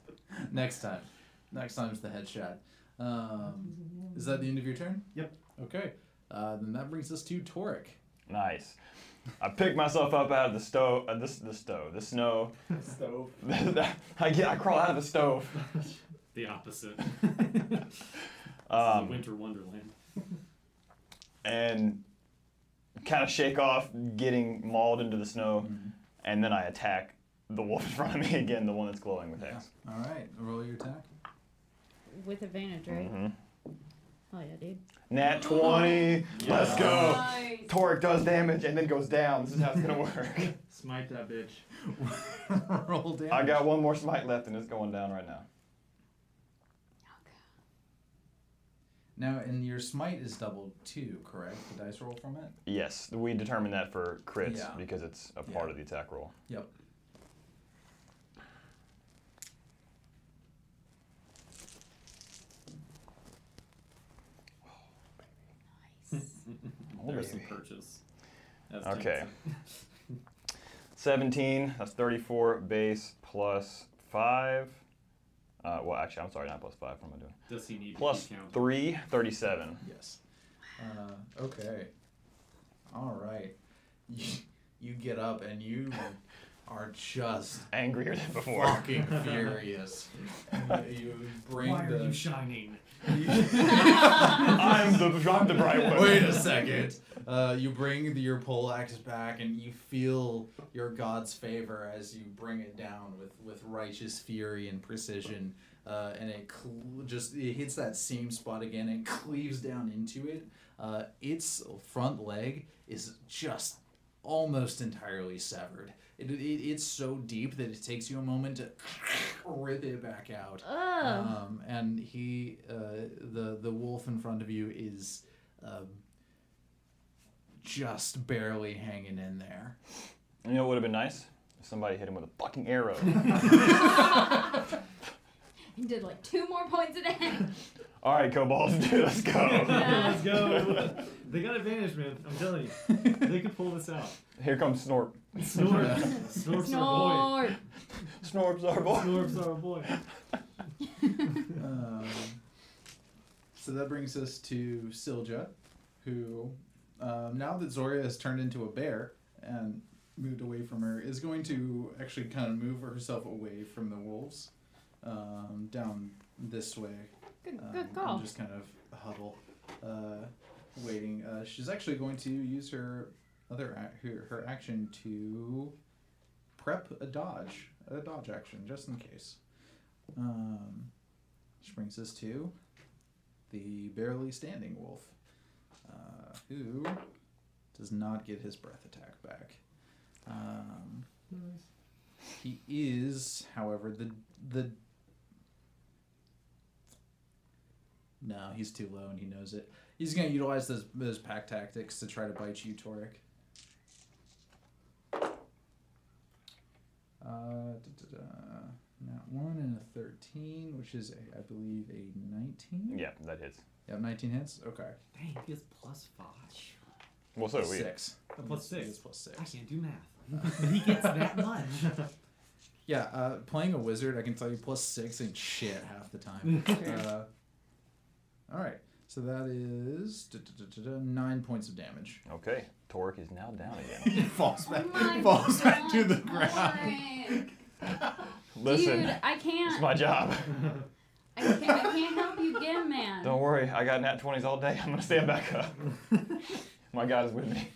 Next time. Next time's the headshot. Is that the end of your turn?
Yep.
Okay. Then that brings us to Toric.
Nice. I pick myself up out of the stove, the snow.
Stove.
I crawl out of the stove.
The opposite. This is a winter wonderland.
And kind of shake off getting mauled into the snow, and then I attack the wolf in front of me again, the one that's glowing with X.
All right. Roll your attack.
With advantage, right?
Mm-hmm.
Oh yeah, dude.
Nat 20. Let's go.
Nice.
Toric does damage and then goes down. This is how it's gonna work.
Smite that bitch.
Roll damage.
I got one more smite left and it's going down right now.
Now, and your smite is doubled too, correct? The dice roll from it?
Yes, we determined that for crits
Yeah.
because it's a part of the attack roll.
Yep.
Oh,
There's some
baby.
purchase. As
Okay.
James
17, that's 34 base plus 5. Well, actually, I'm sorry, not plus 5. What am I doing?
said. Does he need
Plus
to keep count?
3, 37.
Yes. Okay. All right. You get up and you are just
Angrier than before.
fucking furious. You bring
Why
the.
are you shining?
I'm the bright one.
Wait a second. You bring your poleaxe back, and you feel your god's favor as you bring it down with righteous fury and precision, and it it hits that same spot again and cleaves down into it. Its front leg is just almost entirely severed. It's so deep that it takes you a moment to rip it back out. And he, the wolf in front of you is just barely hanging in there.
You know what would have been nice? If somebody hit him with a fucking arrow.
He did like 2 more points a day.
All right, kobolds, dude, let's go.
Let's go. They got advantage, man. I'm telling you. They could pull this out.
Here comes Snorp.
Snorp. Snorp's our boy.
Snort.
Snorp's our boy.
Snorp's our boy.
So that brings us to Silja, who, now that Zoria has turned into a bear and moved away from her, is going to actually kind of move herself away from the wolves, down this way.
Good call.
And just kind of huddle, waiting. She's actually going to use her her action to prep a dodge action, just in case. Which brings us to the barely standing wolf, who does not get his breath attack back. He is, however, no, he's too low and he knows it. He's going to utilize those pack tactics to try to bite you, Toric. Not 1 and a 13, which is, I believe, a 19?
Yeah, that hits.
Yeah, 19 hits? Okay.
Dang, he gets +5.
Well, so do we.
6.
+6.
It's +6.
I can't do math. He gets that much.
Yeah, playing a wizard, I can tell you +6 ain't shit half the time. Alright, so that is 9 points of damage.
Okay, Toric is now down again.
Falls back,
Oh
falls back to the
God,
ground.
Toric.
Listen,
Dude, I
it's
can't.
my job.
I can't help you again, man.
Don't worry, I got nat 20s all day. I'm gonna stand back up. My God is with me.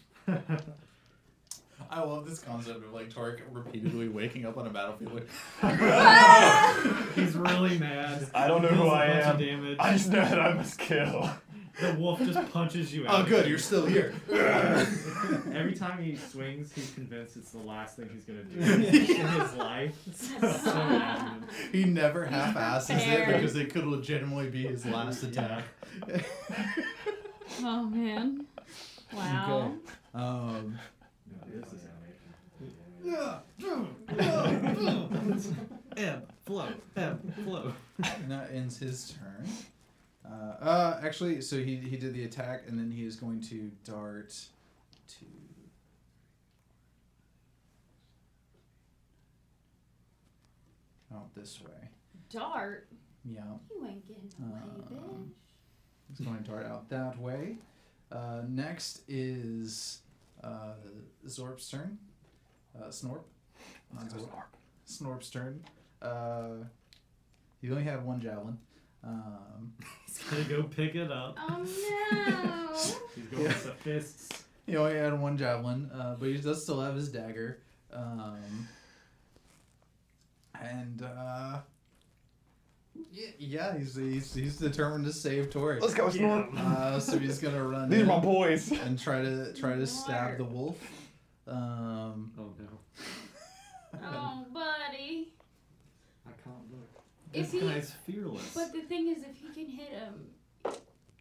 I love this concept of like Toric repeatedly waking up on a battlefield like,
He's really mad.
I don't know
Deals
who
a
I
bunch of
am.
damage.
I just know that I must kill.
The wolf just punches you out.
oh good, you're still here.
Every time he swings, he's convinced it's the last thing he's gonna do in his life. So adamant.
He never half-asses it
Fair.
because it could legitimately be his last attack.
Oh man. Wow.
Okay.
This is ebb, flow, ebb, flow.
And that ends his turn. Actually, so he did the attack, and then he is going to dart to. Out this way.
Dart.
Yeah.
You ain't getting away, bitch.
He's going to dart out that way. Next is Zorp's turn. Snorp. Not Zorp. Snorp's turn. He only had one javelin.
He's gonna go pick it up.
Oh no.
He's going with the fists.
He only had one javelin, but he does still have his dagger. Yeah, he's determined to save Tori.
Let's go, Snort.
So he's gonna run.
These are
in
my boys.
and try to stab the wolf.
Oh no.
Oh, buddy.
I can't look.
If
This
he-
guy's fearless.
But the thing is, if he can hit him,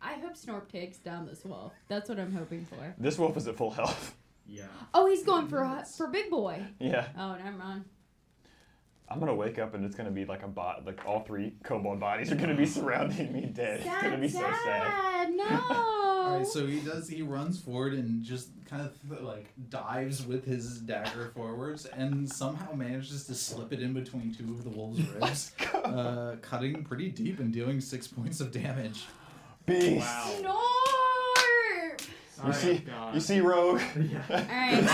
I hope Snorp takes down this wolf. That's what I'm hoping for.
This wolf is at full health.
Yeah.
Oh, he's going for big boy.
Yeah.
Oh, never mind.
I'm gonna wake up and it's gonna be like a bot. Like all 3 kobold bodies are gonna be surrounding me dead. It's gonna be so sad.
No.
All right, so he runs forward and just kind of like dives with his dagger forwards and somehow manages to slip it in between 2 of the wolf's ribs, cutting pretty deep and dealing 6 points of damage.
Beast.
Wow.
Snorp.
You see, Rogue.
Yeah.
All right.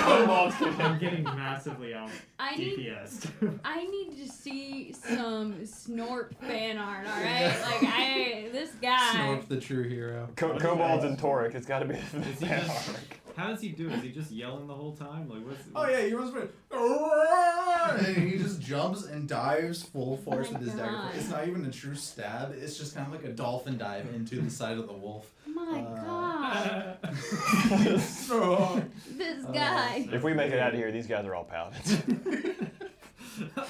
Kobolds get
I'm
him.
getting massively out
I need
DPS.
I need to see some Snorp fan art. All right, like this guy.
Snorp, the true hero.
Kobolds and Toric. It's gotta be the
Is he
fan
just-
arc.
How does he do it? Is he just yelling the whole time? Like what's?
Oh yeah, he runs forward. And he just jumps and dives full force
My
with his dagger.
God.
It's not even a true stab. It's just kind of like a dolphin dive into the side of the wolf.
My God,
Oh.
this guy.
If we make it out of here, these guys are all paladins.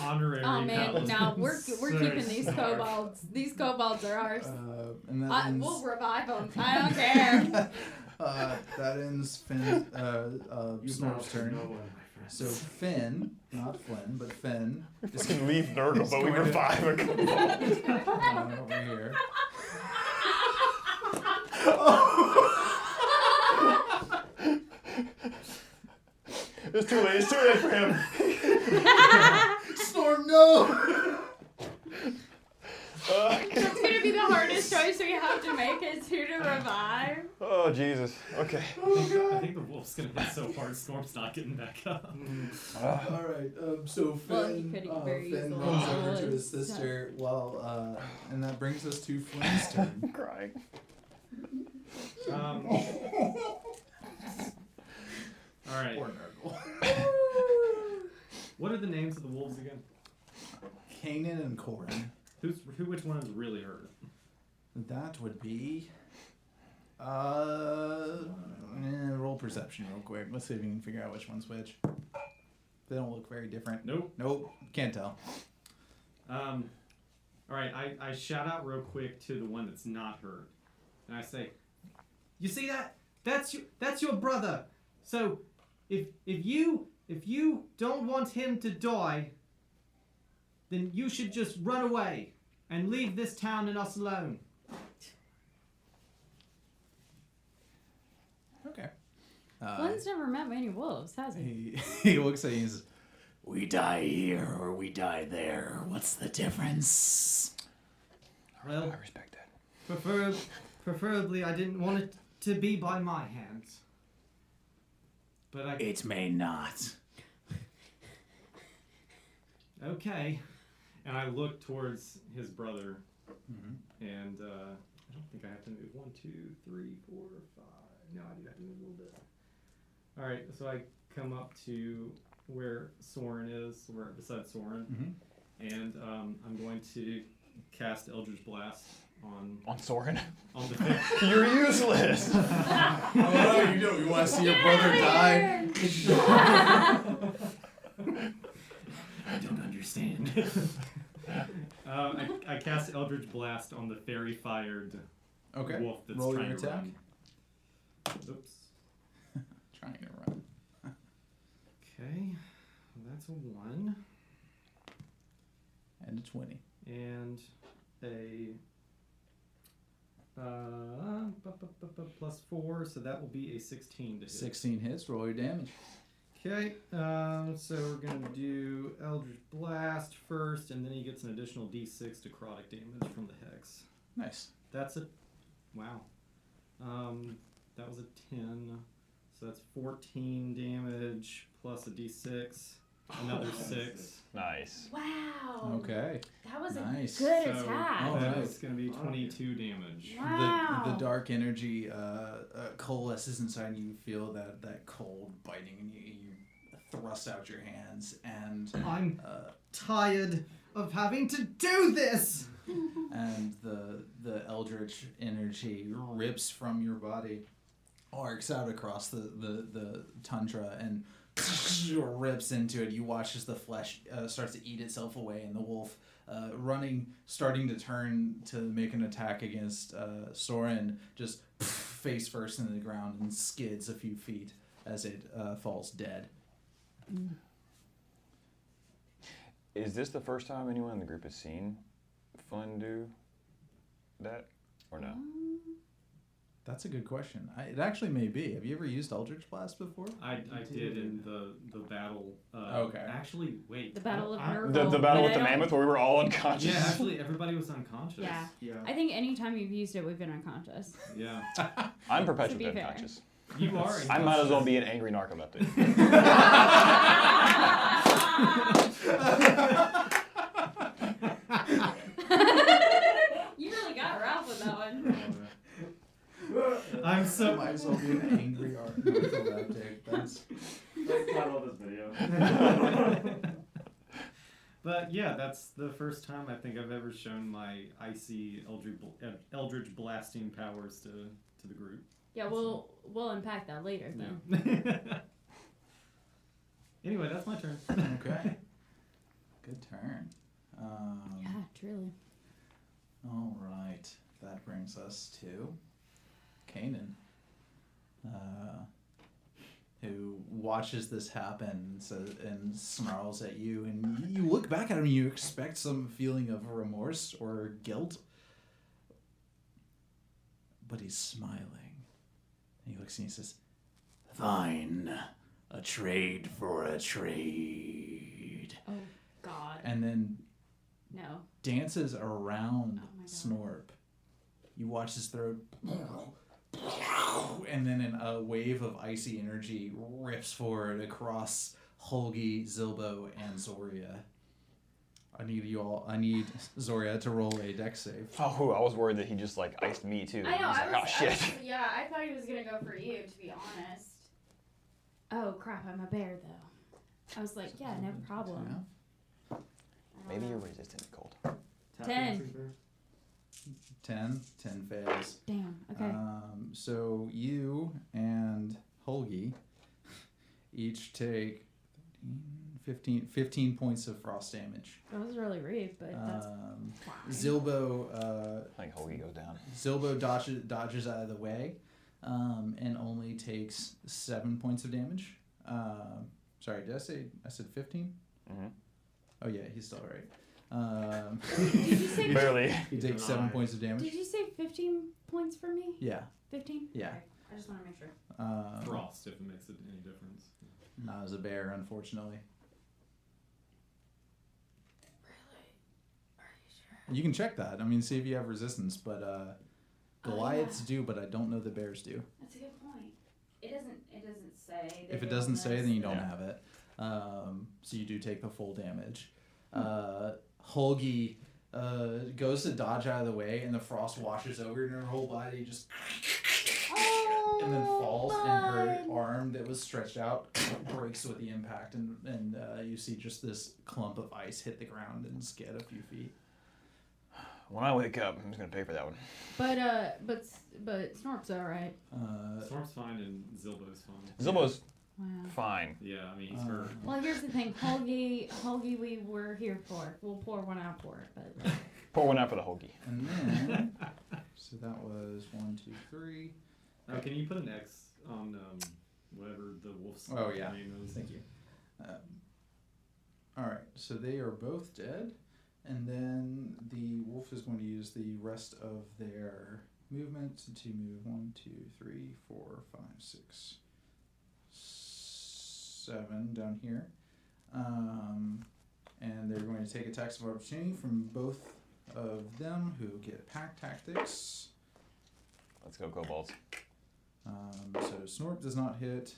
Honorary.
Oh man,
paladins.
no, we're keeping these
Snark.
kobolds. These kobolds are ours.
And that ends.
We'll revive them. I don't care.
That ends Finn,
You
Snorp's
bow to
turn.
no one, my friend.
So Finn, not Flynn, but Finn, is
Fucking leave Nurgle,
It's
but we
going to-
revive a kobold.
over here.
It's too late. It's too late for him.
Storm, no!
It's gonna be the hardest choice we have to make is who to revive.
Oh Jesus. Okay.
I think the wolf's gonna hit so hard, Snorp's not getting back up.
All right. So Finn,
Well, he could very
Finn
easily
runs
roll
over to
it,
his sister. Well, and that brings us to Flynn's turn.
I'm crying.
All right.
Poor Nurgle.
What are the names of the wolves again?
Kanan and Corin.
Which one is really hurt?
That would be. Roll perception real quick. Let's see if we can figure out which one's which. They don't look very different.
Nope.
Can't tell.
All right. I shout out real quick to the one that's not hurt, and I say, "You see that? That's your brother. So, if you don't want him to die, then you should just run away and leave this town and us alone."
Okay.
Flynn's never met many wolves, has he?
He looks at you and says, "We die here or we die there. What's the difference?"
Well,
I respect that.
preferably, I didn't want it to be by my hands. But
It may not.
okay. And I look towards his brother,
Mhm.
and I don't think I have to move 1, 2, 3, 4, 5. No, I do have to move a little bit. All right, so I come up to where Soren is, where beside Soren, and I'm going to cast Eldritch Blast on
Soren.
the thing.
You're useless.
Oh, you don't. You want to see your brother die?
I don't understand. I cast Eldritch Blast on the fairy fired
Okay.
wolf that's
Roll
trying
your
to
attack.
run. Oops.
Trying to run.
Okay, that's a 1
And a 20.
and a +4, so that will be a 16 to hit.
16 hits. Roll your damage.
Okay, so we're gonna do Eldritch Blast first, and then he gets an additional D6 necrotic damage from the hex.
Nice.
That's a wow. That was a 10, so that's 14 damage plus a D6, another 6.
Nice.
Wow.
Okay.
That was
Nice.
a good
So
attack.
Oh,
that's
nice.
gonna be 22 damage.
Wow.
The dark energy coalesces inside you. You feel that cold biting, and you thrust out your hands, and
I'm tired of having to do this.
And the eldritch energy rips from your body, arcs out across the tundra, and rips into it. You watch as the flesh starts to eat itself away, and the wolf starting to turn to make an attack against Soren, just face first into the ground and skids a few feet as it falls dead.
Is this the first time anyone in the group has seen Flynn do that, or no?
That's a good question. It actually may be. Have you ever used Eldritch Blast before?
I did in the battle.
Okay.
Actually, wait.
The Battle of Nurgle.
The battle
but
with
I
the
don't-
mammoth where we were all unconscious.
Yeah, actually, everybody was unconscious.
Yeah. I think anytime you've used it, we've been unconscious.
Yeah.
I'm
To
perpetually
be fair.
unconscious.
You are.
I might as well be an angry narcoleptic.
You really got Ralph with that one.
I'm so.
Might as well be an angry narcoleptic. That's
That's the title of this video.
But yeah, that's the first time I think I've ever shown my icy eldritch blasting powers to the group.
Yeah, we'll unpack that later then.
Yeah. Anyway, that's my turn.
okay. Good turn.
Yeah, truly.
All right. That brings us to Kanan, who watches this happen and snarls at you, and you look back at him and you expect some feeling of remorse or guilt, but he's smiling. And he looks and he says, "Fine, a trade for a trade."
Oh, God.
And then
No.
dances around
Oh my God.
Snorp. You watch his throat, and then a wave of icy energy rips forward across Holgi, Zilbo, and Zoria. I need Zoria to roll a dex save.
Oh, I was worried that he just like iced me too.
I know.
was like, oh shit.
I thought he was going to go for you, to be honest. Oh, crap. I'm a bear, though. I was like, yeah, no problem.
Yeah.
I don't
Maybe
know.
you're resistant to cold.
10.
10 fails.
Damn. Okay.
So you and Holgi each take 15 points of frost damage.
That was really rude, but that's fine.
Zilbo
I think Hoagie goes down.
Zilbo dodges out of the way, and only takes 7 points of damage. Sorry, did I said 15?
Mm-hmm.
Oh yeah, he's still right.
Did you say
Barely.
He takes 7 points of damage.
Did you say 15 points for me?
Yeah.
15?
Yeah.
Okay. I just want to make sure.
Frost, if it makes it any difference.
Not as a bear, unfortunately.
Really? Are you sure?
You can check that. I mean, see if you have resistance, but Goliaths do, but I don't know the bears do.
That's a good point. It doesn't say.
If it doesn't say, then you don't have it. So you do take the full damage. Holgi goes to dodge out of the way, and the frost washes over, and her whole body just and then falls, and her arm that was stretched out breaks with the impact, and you see just this clump of ice hit the ground and skid a few feet.
When I wake up, I'm just gonna pay for that one.
But Snorp's all right.
Storm's fine and Zilbo's fine.
Zilbo's
Wow.
fine.
Yeah, I mean, he's hurt.
Well, here's the thing, Holgi, we were here for. We'll pour one out for it, but
Pour one out for the Hoagie.
And then, so that was 1, 2, 3.
Can you put an X on whatever the wolf's
Oh, yeah.
name is?
Thank you. All right, so they are both dead, and then the wolf is going to use the rest of their movement to move 1, 2, 3, 4, 5, 6, 7 down here, and they're going to take attacks of opportunity from both of them, who get pack tactics.
Let's go Kobolds.
So Snorp does not hit.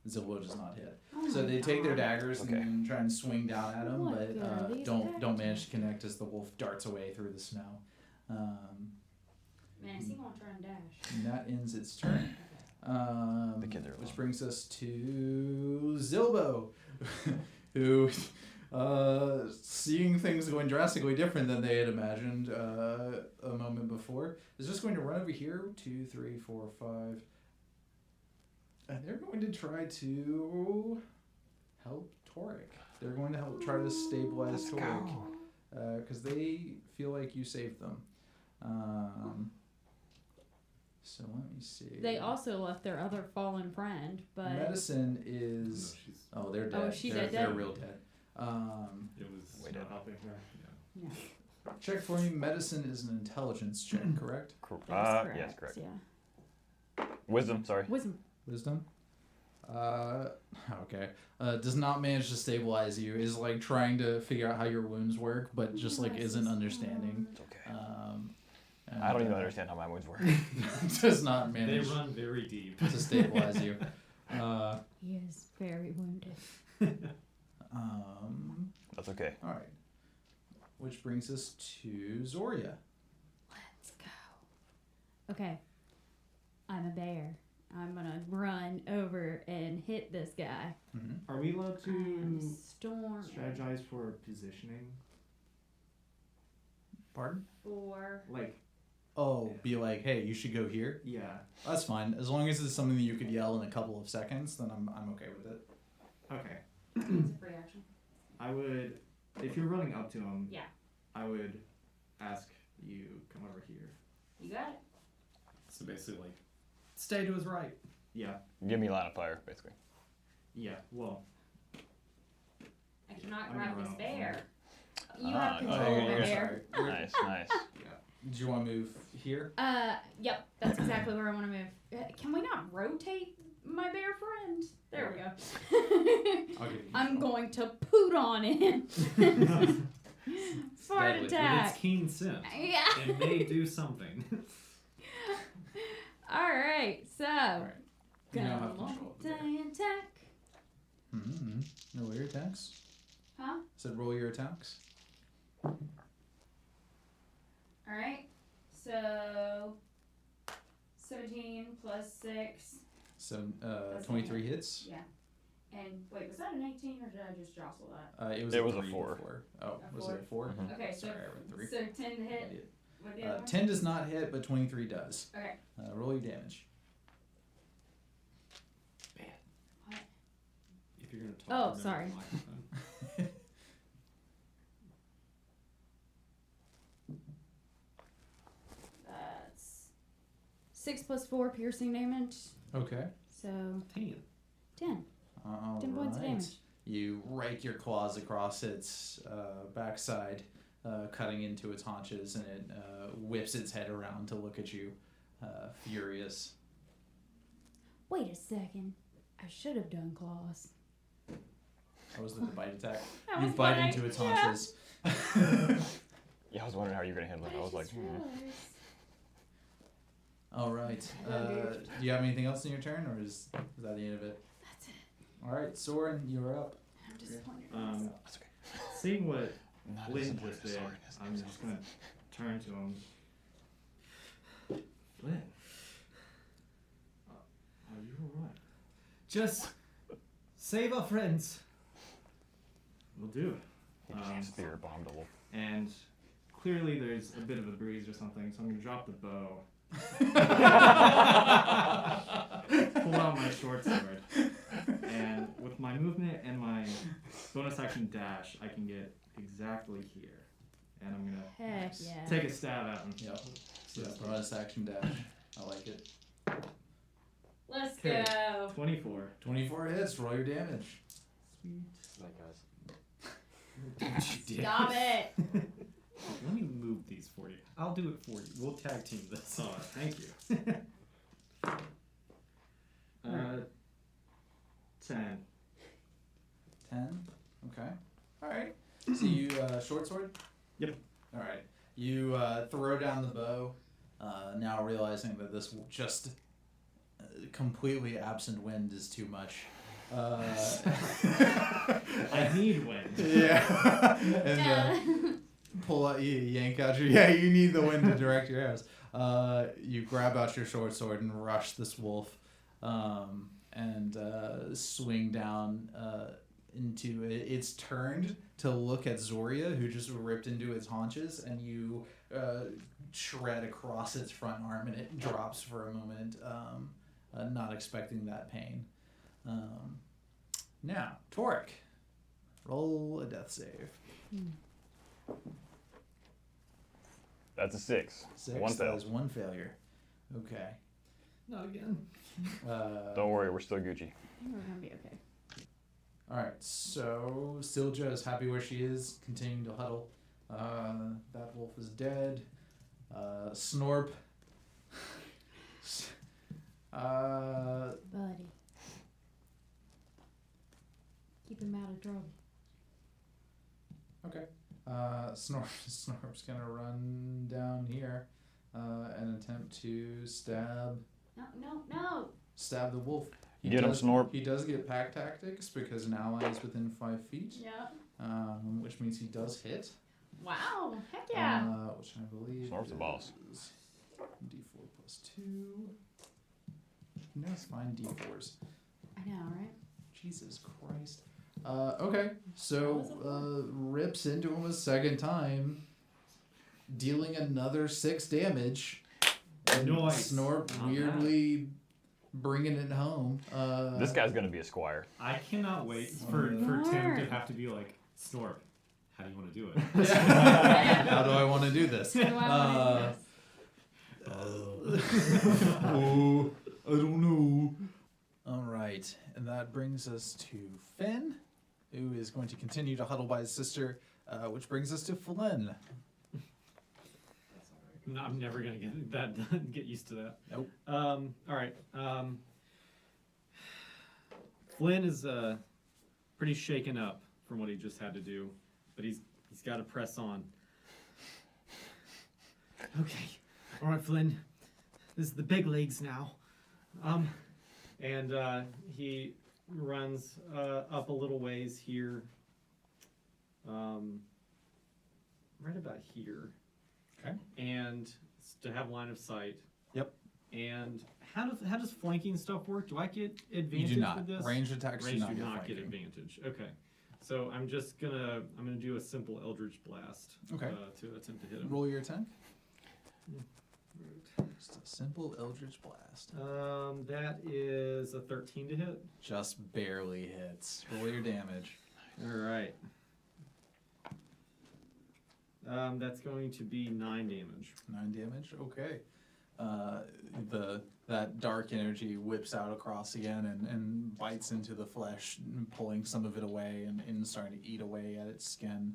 Zilbo does not hit.
oh
So
my
they take their
God.
daggers
Okay.
and try and swing down at him,
What
but
good are these
don't manage
daggers?
to connect as the wolf darts away through the snow.
Man, is he gonna try and dash?
And that ends its turn.
The kids are
Which
alone.
brings us to Zilbo, who seeing things going drastically different than they had imagined a moment before, is just going to run over here. 2, 3, 4, 5. And they're going to try to help Toric. They're going to help try to stabilize Toric. Because they feel like you saved them. So let me see.
They also left their other fallen friend, but
Medicine is. Oh, they're dead.
Oh, she's
they're,
dead.
They're real dead.
It was
Wait,
not helping her. Yeah.
yeah,
Check for me. Medicine is an intelligence check, correct?
that's correct.
Yes, correct.
Yeah.
Wisdom, sorry.
Wisdom.
Wisdom. Okay. Does not manage to stabilize you. Is like trying to figure out how your wounds work, but just like isn't understanding.
It's okay.
And,
I don't even understand how my wounds work.
Does not
They
manage
run very deep.
to stabilize you.
He is very wounded.
That's okay.
All right. Which brings us to Zoria.
Let's go. Okay. I'm a bear. I'm gonna run over and hit this guy.
Are we allowed
I am
to
storm
strategize for positioning?
Pardon?
for.
Like,
Oh, be like, hey, you should go here.
yeah.
That's fine. As long as it's something that you could yell in a couple of seconds, then I'm okay with it.
Okay.
It's a free action.
I would, if you're running up to him,
Yeah.
I would ask you come over here.
You got it.
So basically, like, stay to his right.
Yeah.
Give me line of fire, basically.
Yeah. Well.
I cannot
I'm
grab
gonna
this
run
bear. You
Ah,
have control
oh,
of the
you're
bear.
Nice, nice.
Yeah.
Do you want to move here?
Yep, that's exactly where I want to move. Can we not rotate my bear friend? There we go.
I'll give you
I'm
control.
going to poot on him. Fart
deadly.
With
attack.
its keen scent,
Yeah.
it may do something.
All right, so
Alright. You now
gonna
have control of the bear.
multi-attack.
Roll your attacks.
Huh?
Said roll your attacks.
All right, so 17 plus 6.
That's 23 hits.
Yeah. And wait, was that an 18 or did I just jostle that?
It was
It
a
was a
3
4.
before. Oh,
A
was
4?
it a 4?
Mhm.
Okay, so
Sorry, I read 3.
so 10 to hit.
Idiot.
With the other one?
10 does not hit, but 23 does.
Okay.
Roll your damage.
If you're gonna talk.
Oh,
into the
sorry.
microphone.
That's 6 plus 4 piercing damage.
Okay.
So
10.
10.
All
10 points of
right.
damage.
You rake your claws across its backside, cutting into its haunches, and it whips its head around to look at you, furious.
Wait a second. I should have done claws.
That was the bite attack.
That
You
was
bite
funny.
into its
Yeah.
haunches.
Yeah, I was wondering how you were gonna handle it. I was like,
just realized.
All right. Do you have anything else in your turn, or is that the end of it?
That's it.
All right, Soren, you're up.
I'm disappointed in myself.
that's okay.
Seeing what
Not as
Lynn
important
just
as
did,
Soren is.
I'm just gonna turn to him. Lynn. Are you alright?
Just save our friends.
We'll do
He
it.
just spirit bombed a wolf.
And clearly there's a bit of a breeze or something, so I'm gonna drop the bow. Pull out my short sword. And with my movement and my bonus action dash, I can get exactly here. And I'm gonna
Heck yeah.
take a stab at him.
Yep. So bonus action dash. I like it.
Let's
Okay.
go.
24.
24 hits. Roll your damage.
Sweet.
Like guys.
Stop it.
Let me move these for you. I'll do it for you. We'll tag team this.
Alright, thank you. 10.
10. Okay. All right. So you short sword.
Yep.
All right. You throw down the bow, now realizing that this just completely absent wind is too much.
I need wind.
Yeah. And pull out, you yank out your. Yeah, you need the wind to direct your arrows. You grab out your short sword and rush this wolf, and swing down into it. It's turned to look at Zoria, who just ripped into its haunches, and you shred across its front arm, and it drops for a moment, not expecting that pain. Now, Torek, roll a death save.
That's a 6.
6.
One fail.
That is one failure. Okay.
Not again.
Don't worry, we're still Gucci.
We're gonna be okay.
All right, so Silja is happy where she is, continuing to huddle. That wolf is dead. Snorp.
Buddy. Keep him out of trouble.
Okay. Snorp's gonna run down here and attempt to stab the wolf. He
Get him,
does-
Snorp.
He does get pack tactics because an ally is within 5 feet.
Yeah.
Which means he does hit.
Wow. Heck yeah.
Which I believe
Snorp's the boss.
is D4 plus 2. No, it's fine, D4s.
I know, right?
Jesus Christ. Okay, so rips into him a second time, dealing another 6 damage. And
Nice.
Snorp
Not
weirdly bringing it home.
This guy's gonna be a squire.
I cannot wait for Tim to have to be like, Snorp, how do you want to do it?
How do I want to do this?
What do I wanna do this?
Oh, I don't know. All right, and that brings us to Finn, who is going to continue to huddle by his sister, which brings us to Flynn.
No, I'm never gonna get that done. Get used to that.
Nope.
All right. Flynn is pretty shaken up from what he just had to do, but he's got to press on. Okay. All right, Flynn. This is the big leagues now. And he runs up a little ways here. Right about here.
Okay.
And to have line of sight.
Yep.
And how does flanking stuff work? Do I get advantage
You do not.
with this?
Ranged attacks
Ranged
do
do
not
not
get
get
flanking.
advantage. Okay. So I'm gonna do a simple Eldritch Blast.
Okay.
To attempt to hit him.
Roll your attack. Just a simple Eldritch Blast.
That is a 13 to hit.
Just barely hits. Roll your damage.
All right. That's going to be 9 damage.
9 damage. Okay. That dark energy whips out across again and bites into the flesh, pulling some of it away and starting to eat away at its skin.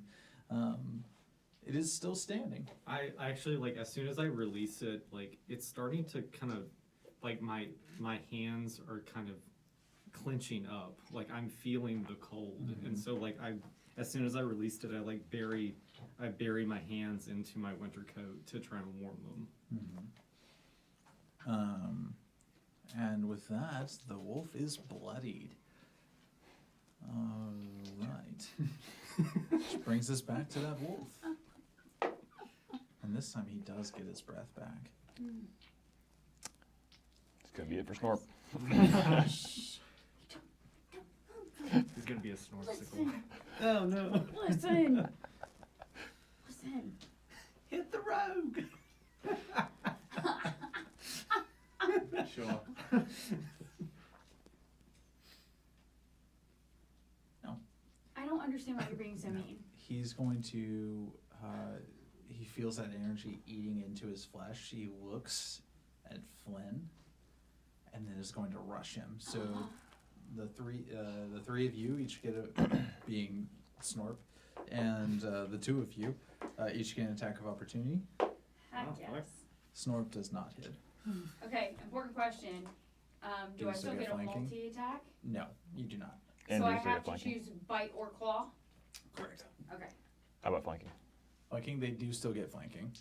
It is still standing.
I actually, like, as soon as I release it, like, it's starting to kind of, like, my hands are kind of clenching up. Like, I'm feeling the cold.
Mm-hmm.
And so, like, as soon as I released it, I bury my hands into my winter coat to try and warm them.
And with that, the wolf is bloodied. All right. Which brings us back to that wolf. And this time he does get his breath back.
It's gonna be it for Snorp.
He's gonna be a snorksicle.
Oh, no.
Listen.
Hit the rogue!
Sure.
I don't understand why you're being so mean.
He's going to, he feels that energy eating into his flesh. He looks at Flynn and then is going to rush him. So the three of you each get being Snorp, and the 2 of you each get an attack of opportunity.
Heck
Oh,
yes.
Snorp does not hit.
Okay, important question.
Do
Do
you
I
still
still
get
get a
flanking?
multi-attack?
No, you do not.
And
So
do
I
you still
have
get
to
flanking?
choose bite or claw?
Correct.
Okay.
How about flanking?
Flanking, they do still get flanking.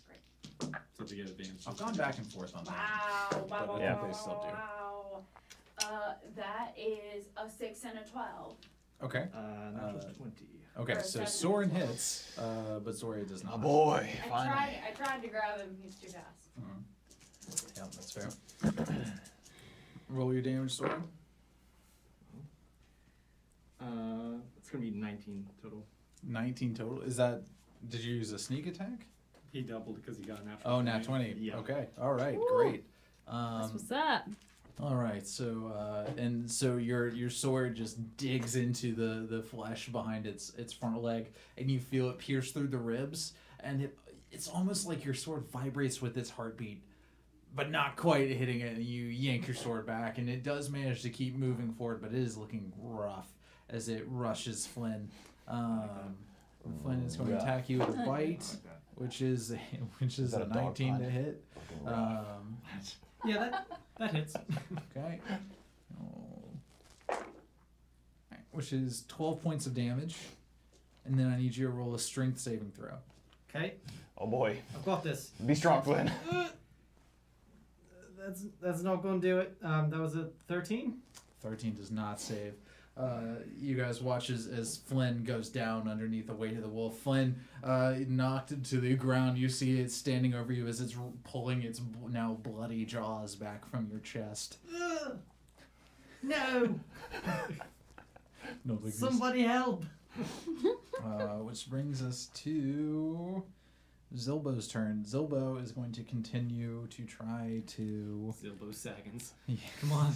So to get advantage.
I've gone back and forth on that.
Wow.
But I
Yeah.
think they still do.
Wow. That is a 6 and a 12.
Okay.
Natural 20.
Okay,
Or
so
7
Soren hits, but Zoria does not.
boy,
I tried to grab him. He's too fast.
Yeah, that's fair. Roll your damage, Soren.
Let's It's gonna be 19 total.
19 total. Is that? Did you use a sneak attack?
He doubled because he got a natural.
Oh, nat 20.
Yeah.
Okay. All right.
Woo.
Great.
That's what's up.
All right. So and so your sword just digs into the flesh behind its front leg, and you feel it pierce through the ribs, and it's almost like your sword vibrates with its heartbeat, but not quite hitting it. And you yank your sword back, and it does manage to keep moving forward, but it is looking rough as it rushes Flynn. Flynn is going to attack you with a bite, which is
that
a
a dog
19
pod?
to hit.
Yeah, that hits.
Okay. Alright, which is 12 points of damage, and then I need you to roll a strength saving throw.
Okay,
Oh boy.
I've got this.
Be strong, Flynn.
That's not going to do it. That was a 13.
13 does not save. You guys watch as Flynn goes down underneath the weight of the wolf. Flynn knocked to the ground. You see it standing over you as it's pulling its now bloody jaws back from your chest.
No!
No biggies.
Somebody help!
Which brings us to Zilbo's turn. Zilbo is going to continue to try to...
Zilbo Saggins.
Yeah.
Come on.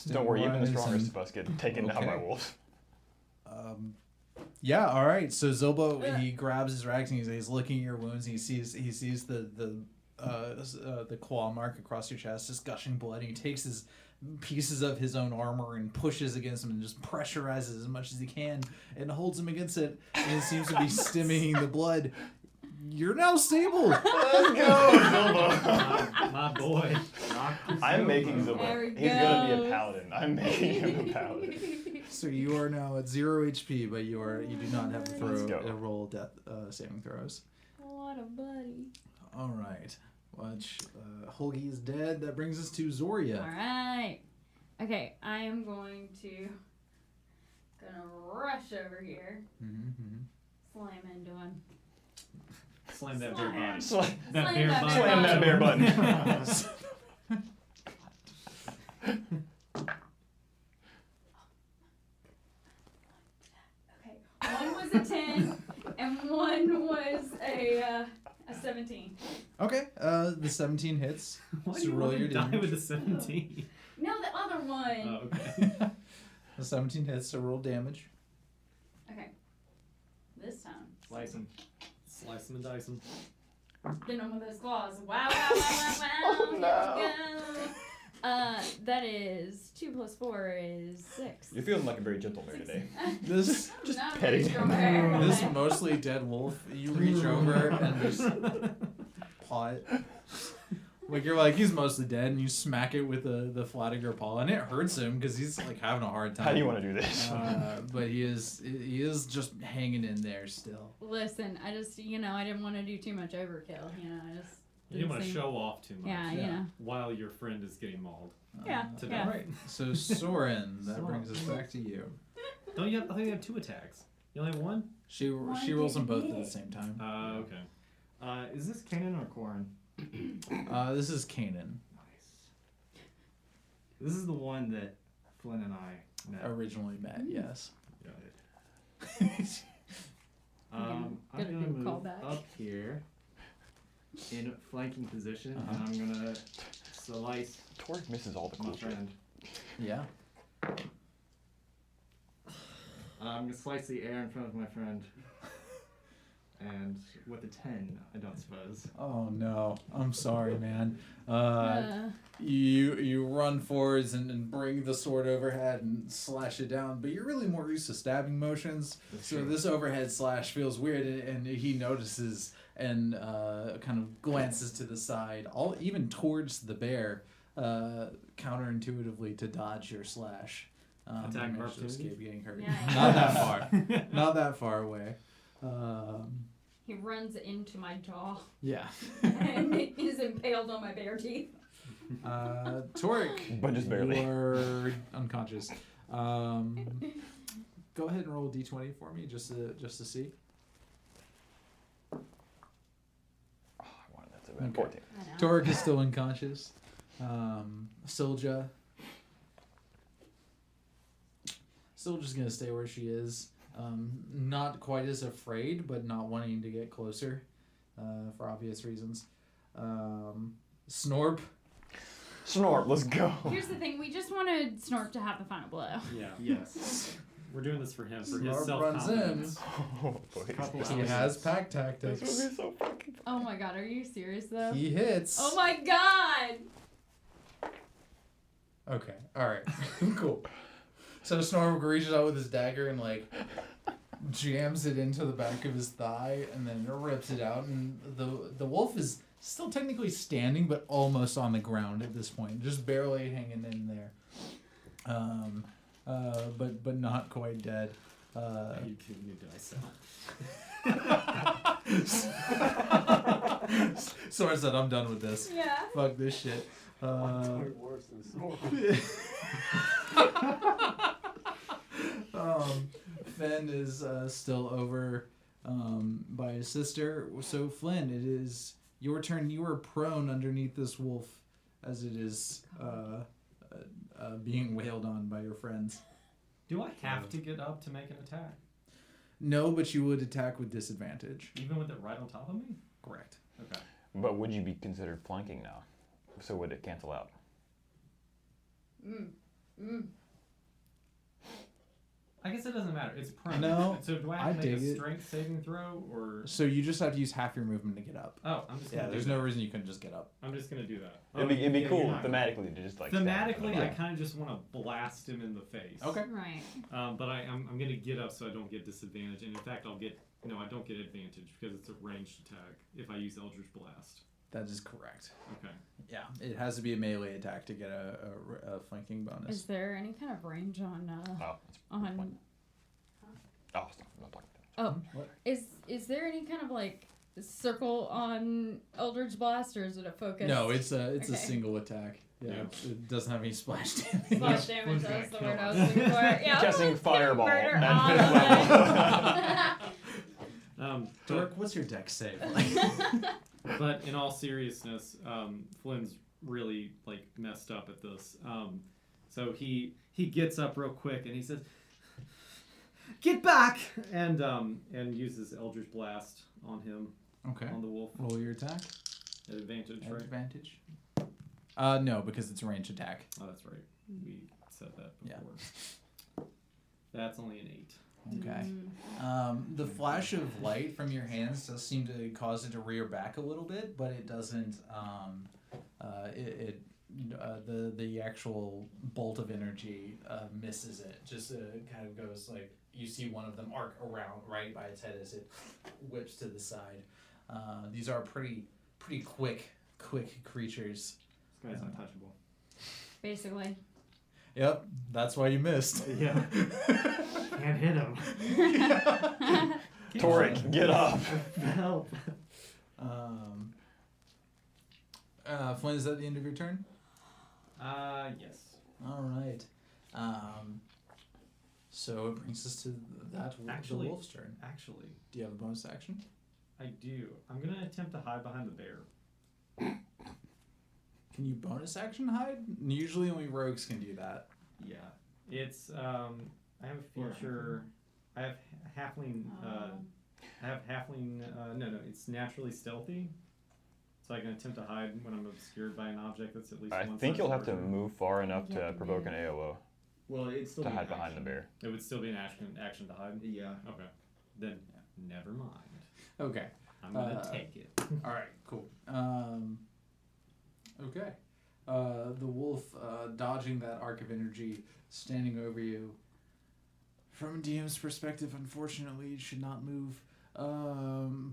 Don't worry, even the
stabilize
strongest
and-
of us get taken down by
Okay.
wolves.
Yeah, all right. So Zilbo, he grabs his rags and he's looking at your wounds. And he sees the claw mark across your chest, just gushing blood. And he takes his pieces of his own armor and pushes against him and just pressurizes as much as he can and holds him against it. And it seems to be stemming the blood. You're now stable.
Let's go, Zilbo.
My boy.
I'm making
There
Zilbo.
we
He's gonna be a
go.
paladin. I'm making him a paladin.
So you are now at 0 HP, but you do not have to
Let's
throw
go.
a roll death saving throws.
What a buddy.
All right. Watch. Holgi is dead. That brings us to Zoria.
All right. Okay, I am gonna rush over here,
Mm-hmm.
slam into him.
Slam that bear body.
Slam
That
Slam
bear
that
body.
bear
that bear button.
Okay, one was a 10 and one was a 17.
Okay. The 17 hits.
Why
So
do you
roll
want
your
to die
damage.
with a 17?
No, the other one.
Oh, okay.
The 17 hits, so roll damage.
Okay, this time.
Slice him.
Slice them and dice them.
Get him with those claws. Wow, wow, wow, wow, wow.
Oh,
Here
no.
we go. That is 2 plus 4 is 6.
You're feeling like a very gentle bear today.
This
Just
Not
petting
very strong
him.
hair.
this mostly dead wolf. You reach over and just paw it. Like you're like, he's mostly dead, and you smack it with the flat of your paw, and it hurts him because he's like having a hard time.
How do you want to do this?
But he is just hanging in there still.
Listen, I just, I didn't want to do too much overkill. I just.
You didn't want to
seem-
show off too much.
Yeah,
Yeah.
While your friend is getting mauled.
Yeah,
To
yeah.
death.
Right. So Soren, that
Soren.
brings us back to you.
Don't you have, I think you have 2 attacks. You only have 1?
She rolls them both at the same time.
Okay.
Is this Kanan or Corrin?
This is Kanan.
Nice. This is the one that Flynn and I met.
Originally met, yes.
Got it. I'm
Gotta
gonna
do a
move
callback.
up here in flanking position,
Uh-huh.
and I'm gonna slice
Torque misses all the
my
cool shit.
friend.
Yeah.
I'm gonna slice the air in front of my friend. And with a 10, I don't suppose.
Oh no. I'm sorry, man.
Uh,
You run forwards and bring the sword overhead and slash it down, but you're really more used to stabbing motions.
That's
So
true.
this overhead slash feels weird, and he notices and kind of glances to the side, even towards the bear, counterintuitively to dodge your slash.
Attack
You
of
managed to
opportunity?
escape getting hurt.
Yeah.
Not that far. Not that far away.
he runs into my jaw
Yeah.
and is impaled on my bare teeth.
Torque,
But just barely.
you are unconscious. Go ahead and roll a d20 for me, just to see.
Oh, I wanted that so bad.
Okay.
14.
I know.
Torque is still unconscious. still just gonna stay where she is. Not quite as afraid, but not wanting to get closer, for obvious reasons. Snorp.
Snort, let's go.
Here's the thing: we just wanted Snorp to have the final blow.
Yeah.
Yes.
We're doing this for him, for his
Snorp runs in.
self-confidence.
Oh, boy.
Couple
He
hours.
has pack
This
tactics.
movie is so fucking.
Oh my god, are you serious though?
He hits.
Oh my god!
Okay. All right. Cool. So Snork reaches out with his dagger and like jams it into the back of his thigh, and then rips it out. And the wolf is still technically standing, but almost on the ground at this point, just barely hanging in there. But not quite dead.
You give me dice
Sora said, "I'm done with this.
Yeah.
Fuck this shit."
Worse than Snort.
Fenn is still over by his sister. So Flynn, it is your turn. You are prone underneath this wolf as it is being wailed on by your friends.
Do I have to get up to make an attack?
No, but you would attack with disadvantage.
Even with it right on top of me?
Correct.
Okay.
But would you be considered flanking now? So would it cancel out?
I guess it doesn't matter. It's prone.
No,
So do I
I
have to make
dig
a
it.
strength saving throw or?
So you just have to use half your movement to get up.
Oh, I'm just.
Yeah,
Gonna
there's
do
no
that.
reason you couldn't just get up.
I'm just gonna do that.
It'd be
yeah,
cool
you're not gonna-
thematically to just like. stab
Thematically,
him.
I kind of just want to blast him in the face.
Okay.
Right.
But I'm gonna get up so I don't get disadvantage, and in fact I don't get advantage because it's a ranged attack if I use Eldritch Blast.
That is correct.
Okay.
Yeah, it has to be a melee attack to get a flanking bonus.
Is there any kind of range on
Oh, it's
on?
oh, stop. I'm not talking.
Oh,
What?
is there any kind of like circle on Eldritch Blast, or is it a focus?
No, it's a
Okay.
single attack. Yeah,
Yeah.
It doesn't have any splash damage.
Slash damage.
Flynn's
That's the
gonna
word I was
kill
looking for. Yeah.
Casting
I'm
fireball
murder
at
all
fifth
of them.
Dork, what's your dex save?
But in all seriousness, Flynn's really like messed up at this. So he gets up real quick and he says, "Get back!" and uses Eldritch Blast on him,
Okay.
on the wolf
Roll your attack.
at advantage,
At
right?
advantage. No, because it's a range attack.
Oh, that's right. We said that
Yeah.
before. That's only an 8.
Okay. The flash of light from your hands does seem to cause it to rear back a little bit, but it doesn't. The actual bolt of energy misses it. Just kind of goes like you see one of them arc around right by its head as it whips to the side. These are pretty quick creatures.
This guy's untouchable.
Basically.
Yep, that's why you missed.
Yeah. Can't hit him.
Toric, get up.
Help.
Flynn, is that the end of your turn?
Yes.
All right. So it brings us to the
Actually-
wolf's turn.
Actually,
Do you have a bonus action?
I do. I'm gonna attempt to hide behind the bear.
Can you bonus action hide? Usually only rogues can do that.
Yeah. It's I have a feature. I have halfling. I have halfling. No, it's naturally stealthy. So I can attempt to hide when I'm obscured by an object that's at least
I
one
think
size
you'll have to
larger.
move far enough
Yeah,
to provoke
yeah.
an AOO
Well, it's still
to
be
hide
an
behind the
action.
bear.
It would still be an action to hide.
Yeah.
Okay. Then never mind.
Okay.
I'm gonna take it.
All right. Cool. Okay. The wolf dodging that arc of energy, standing over you. From a DM's perspective, unfortunately, it should not move.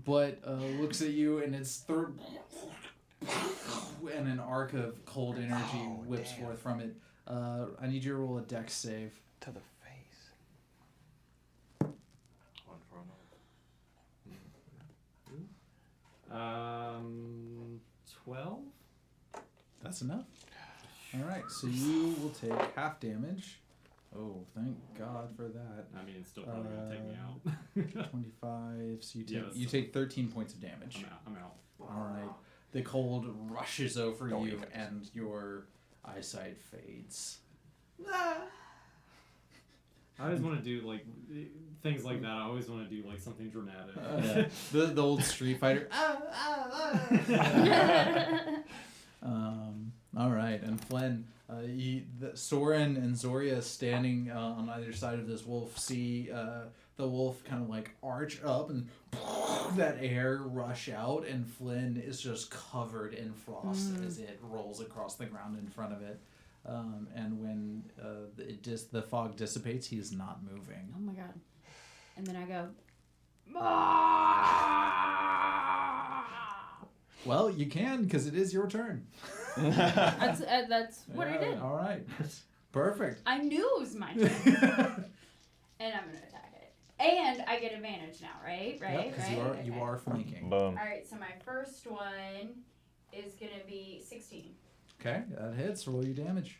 But looks at you and its third, and an arc of cold energy whips forth from it. I need you to roll a dex save.
To the face.
12.
That's enough. All right, so you will take half damage. Oh, thank God for that.
I mean, it's still probably gonna take me out.
25. So you
Yeah,
take
that's
you
still-
take 13 points of damage.
I'm out.
All right. The cold rushes over
Don't
you,
even.
and your eyesight fades.
I always want to do like things like that. I always want to do like something dramatic.
The old Street Fighter. All right, and Flynn, Soren and Zoria standing on either side of this wolf see the wolf kind of like arch up and that air rush out, and Flynn is just covered in frost as it rolls across the ground in front of it. And when the fog dissipates, he's not moving.
Oh my god. And then I go,
Well, you can, because it is your turn.
that's what I did.
All right. Perfect.
I knew it was my turn. And I'm going to attack it. And I get advantage now, right? Right?
Because
right?
you are flanking.
Boom.
All right, so my first one is going to be 16.
Okay, that hits. Roll your damage.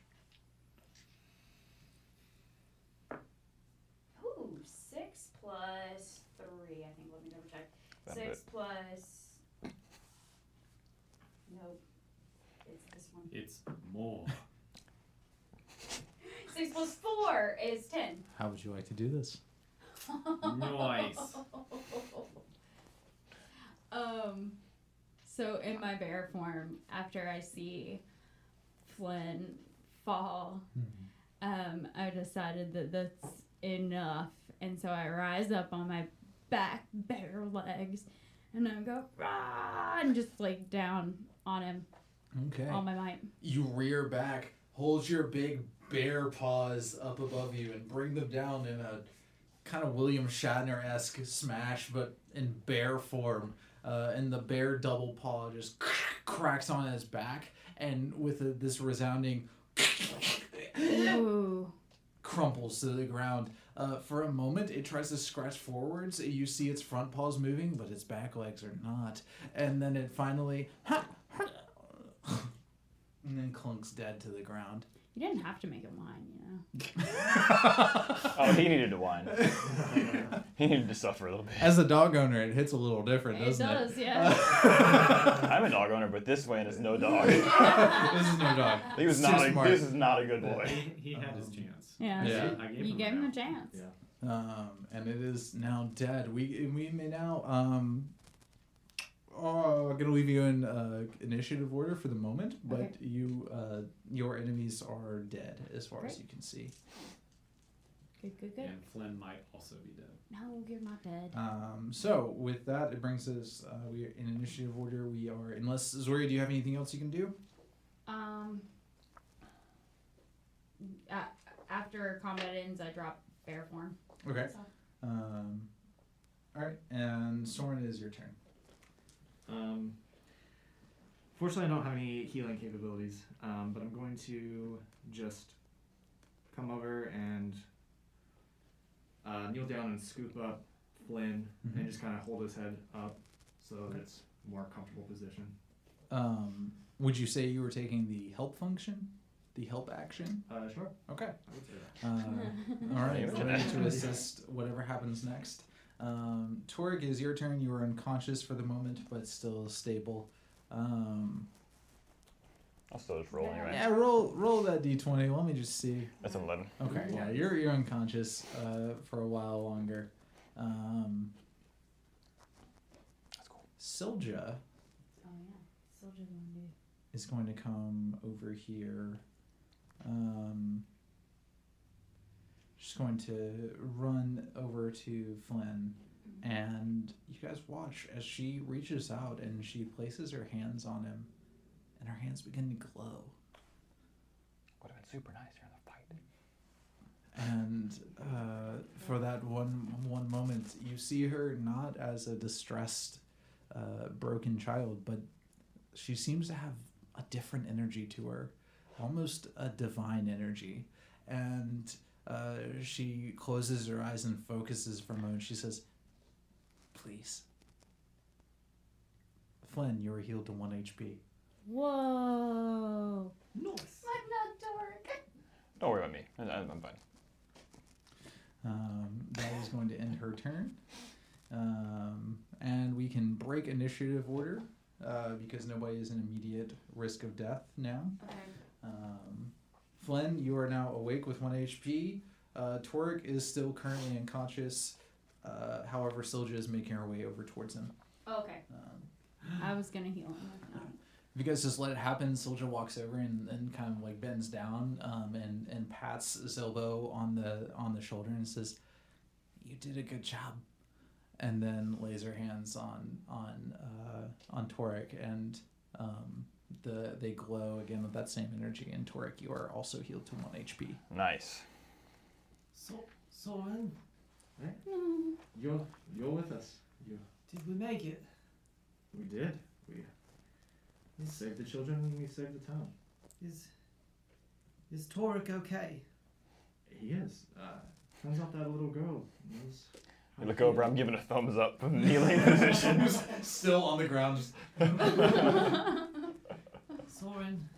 Ooh, 6 plus 3, I think. Let me double check.
That's
6
it.
plus... Nope. It's this one.
It's more.
6 plus 4 is 10.
How would you like to do this?
Nice.
So in my bear form, after I see Flynn fall, I decided that that's enough, and so I rise up on my back bare legs, and I go rah, and just like down on him,
Okay.
all my might.
You rear back, hold your big bear paws up above you, and bring them down in a kind of William Shatner-esque smash, but in bear form. And the bear double paw just cracks on his back, and with this resounding
Ooh.
crumples to the ground. For a moment, it tries to scratch forwards. You see its front paws moving, but its back legs are not. And then it finally and then clunks dead to the ground.
You didn't have to make it whine, you know.
Oh, he needed to whine. He needed to suffer a little bit.
As a dog owner, it hits a little different,
It
doesn't
does,
it?
yeah.
I'm a dog owner, but this man is no dog.
This is no dog.
He was
It's
not.
too smart.
This is not a good boy.
He had his chance.
Yeah,
Yeah.
so
I gave
you
him
gave
an
him a
out.
chance.
Yeah.
And it is now dead. We may now I'm gonna leave you in initiative order for the moment, but
Okay.
you your enemies are dead as far as
Great.
you can see.
Good, good, good.
And Flynn might also be dead.
No, you're not dead.
So with that, it brings us we are in initiative order. We are, unless Zoria, do you have anything else you can do?
After combat ends, I drop bear form.
Okay.
So,
All right, and Soren, it is your turn.
Fortunately, I don't have any healing capabilities, but I'm going to just come over and kneel down and scoop up Flynn and just kind of hold his head up so that it's a more comfortable position.
Would you say you were taking the help function, the help action?
Sure.
Okay.
I would say that.
All right,
Yeah.
ready to assist whatever happens next. Torg, it is your turn. You are unconscious for the moment, but still stable.
I'll still just roll anyway.
Yeah, roll that d20. Let me just see.
That's an 11.
Okay, yeah, you're unconscious for a while longer.
That's cool.
Silja
oh yeah, soldier one dude.
is going to come over here. She's going to run over to Flynn, and you guys watch as she reaches out and she places her hands on him, and her hands begin to glow.
Would have been super nice during the fight.
And for that one moment, you see her not as a distressed, broken child, but she seems to have a different energy to her, almost a divine energy. And she closes her eyes and focuses for a moment. She says, "Please, Flynn, you are healed to 1 HP."
Whoa.
Nice.
I'm not dark.
Don't worry about me. I'm fine.
That is going to end her turn. And we can break initiative order because nobody is in immediate risk of death now.
Okay.
Flynn, you are now awake with 1 HP. Torek is still currently unconscious. However, Silja is making her way over towards him.
Okay. I was gonna heal him.
If you guys just let it happen, Silja walks over and kind of like bends down and pats Zilbo on the shoulder and says, "You did a good job." And then lays her hands on Torek, and they glow again with that same energy. And Torek, you are also healed to 1 HP.
Nice.
Soren,
You're with us.
did we make it?
We did. We saved the children and we saved the town.
Is Torek okay?
He is. Turns out that little girl was.
You look over, I'm giving a thumbs up from kneeling position.
Still on the ground. Just
Soren,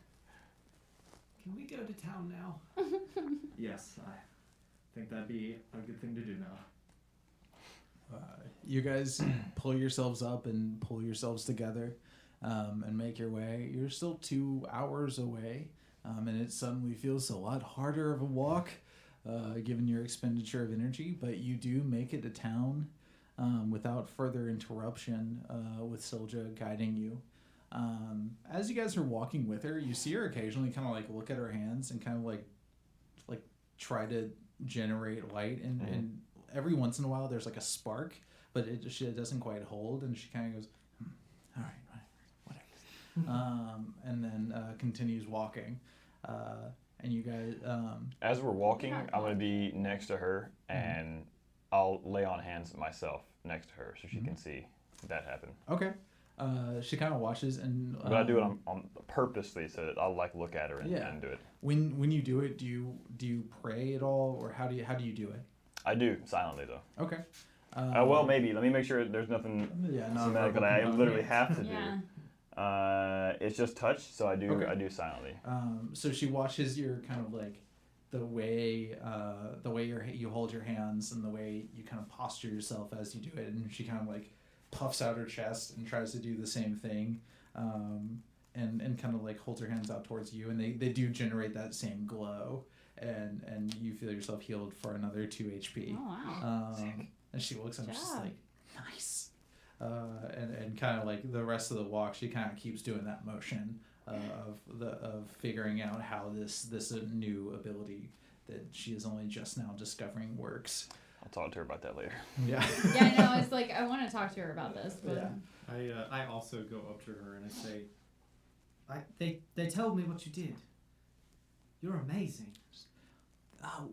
can we go to town now?
Yes, I think that'd be a good thing to do now.
You guys pull yourselves up and pull yourselves together and make your way. You're still 2 hours away, and it suddenly feels a lot harder of a walk given your expenditure of energy, but you do make it to town without further interruption with Silja guiding you. As you guys are walking with her, you see her occasionally kind of like look at her hands and kind of like try to generate light, and every once in a while there's like a spark, but it doesn't quite hold, and she kind of goes, all right, whatever. And then continues walking. And you guys...
As we're walking, I'm going to be next to her, and I'll lay on hands myself next to her so she can see that happen.
Okay. She kind of watches and...
But I do it on purposely so that I'll like look at her and do it.
When you do it, do you pray at all, or how do you do it?
I do, silently though.
Okay.
Well, maybe. Let me make sure there's nothing cinematic that I literally have to do. It's just touch, so I do silently.
So she watches your kind of like the way you hold your hands and the way you kind of posture yourself as you do it, and she kind of like puffs out her chest and tries to do the same thing, and kind of like holds her hands out towards you, and they do generate that same glow, and you feel yourself healed for another 2 HP.
Oh wow.
And she looks up just like, nice. And kind of like the rest of the walk, she kind of keeps doing that motion of figuring out how this new ability that she is only just now discovering works.
I'll talk to her about that later.
Yeah.
Yeah, I know. It's like I want to talk to her about this, but
I also go up to her and I say,
They told me what you did. You're amazing.
Oh,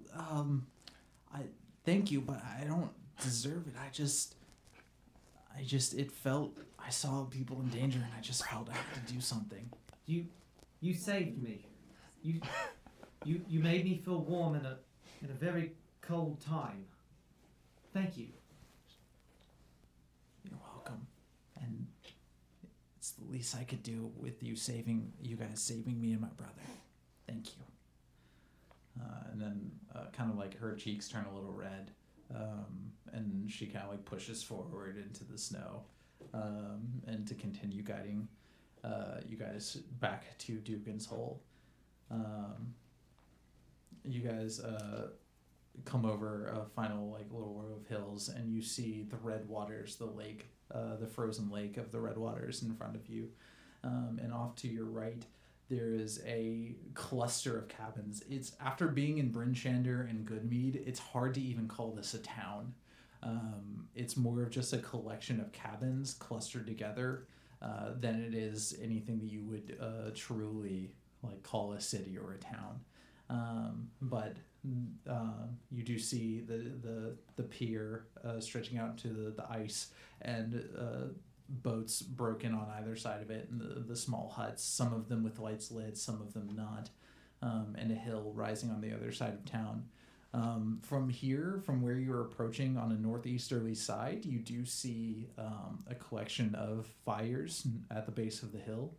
I thank you, but I don't deserve it. I just I saw people in danger and I just felt I had to do something.
You saved me. You made me feel warm in a very cold time. Thank you.
You're welcome. And it's the least I could do with you guys saving me and my brother. Thank you. And then kind of like her cheeks turn a little red, and she kind of like pushes forward into the snow, and to continue guiding you guys back to Dugan's Hole. You guys come over a final like little row of hills, and you see the Red Waters, the lake, the frozen lake of the Red Waters in front of you, and off to your right there is a cluster of cabins. It's after being in Bryn Shander and Goodmead, it's hard to even call this a town. It's more of just a collection of cabins clustered together than it is anything that you would truly like call a city or a town. But you do see the pier stretching out into the ice, and boats broken on either side of it, and the small huts, some of them with lights lit, some of them not, and a hill rising on the other side of town. From here, from where you're approaching on a northeasterly side, you do see a collection of fires at the base of the hill,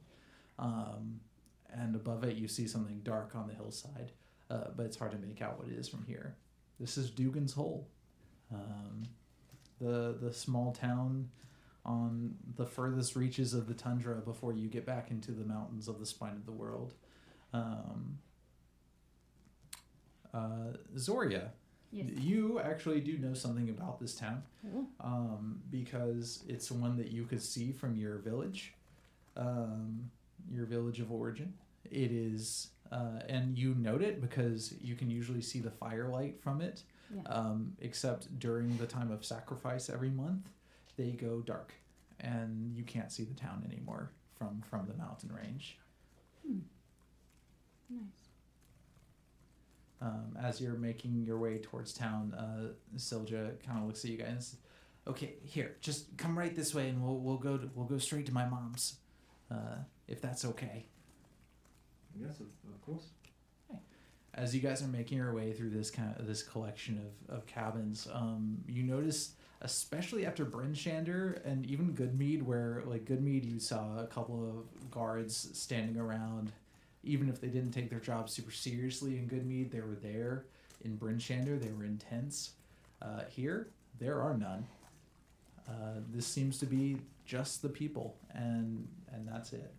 and above it you see something dark on the hillside, but it's hard to make out what it is from here. This is Dugan's Hole, the small town on the furthest reaches of the tundra before you get back into the mountains of the spine of the world. Zoria,
Yes.
You actually do know something about this town,
Oh.
because it's one that you could see from your village of origin. It is, and you note it because you can usually see the firelight from it,
Yeah.
except during the time of sacrifice every month, they go dark, and you can't see the town anymore from the mountain range.
Nice.
As you're making your way towards town, Silja kind of looks at you guys. And says, okay, here, just come right this way, and we'll go straight to my mom's, if that's okay.
Yes, of course.
As you guys are making your way through this collection of cabins, you notice, especially after Brinshander and even Goodmead, where like Goodmead, you saw a couple of guards standing around. Even if they didn't take their job super seriously in Goodmead, they were there. In Brinshander, they were intense. Here, there are none. This seems to be just the people, and that's it.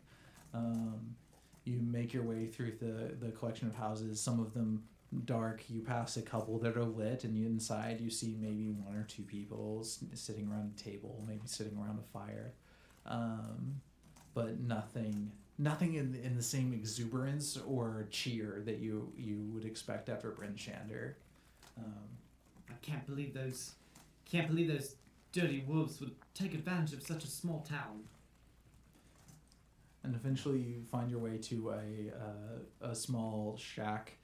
You make your way through the collection of houses, some of them dark. You pass a couple that are lit, and inside you see maybe one or two people sitting around a table, maybe sitting around a fire. But nothing in the same exuberance or cheer that you would expect after Brinshander.
I can't believe those dirty wolves would take advantage of such a small town.
And eventually you find your way to a small shack,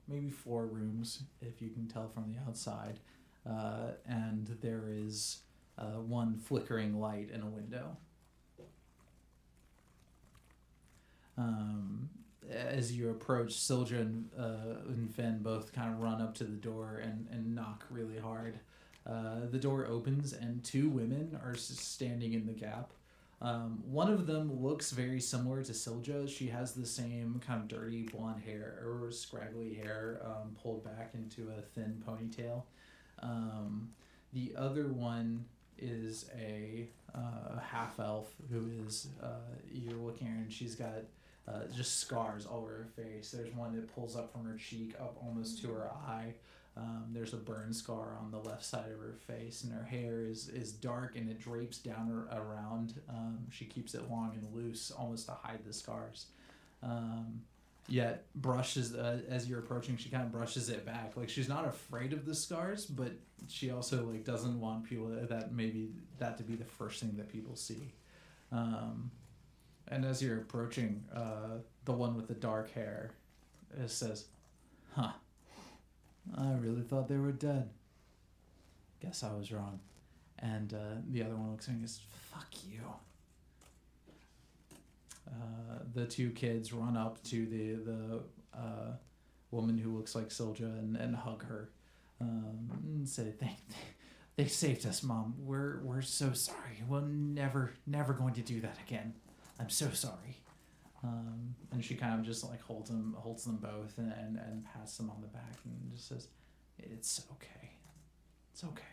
maybe 4 rooms if you can tell from the outside, and there is one flickering light in a window. As you approach, Silja and Fen both kind of run up to the door and knock really hard. The door opens and 2 women are standing in the gap. One of them looks very similar to Silja. She has the same kind of dirty blonde hair or scraggly hair, pulled back into a thin ponytail. The other one is a half elf who is, you're looking at her and she's got just scars all over her face. There's one that pulls up from her cheek up almost to her eye. There's a burn scar on the left side of her face, and her hair is dark and it drapes down around. She keeps it long and loose, almost to hide the scars. Yet brushes, as you're approaching, she kind of brushes it back. Like, she's not afraid of the scars, but she also like doesn't want people that to be the first thing that people see. And as you're approaching, the one with the dark hair says, "Huh. I really thought they were dead. Guess I was wrong." And the other one looks at me and goes, "Fuck you." The 2 kids run up to the woman who looks like Silja and hug her, and say, "They saved us, Mom. We're so sorry. We're never going to do that again. I'm so sorry." And she kind of just like holds them both and pats them on the back and just says, "It's okay. It's okay."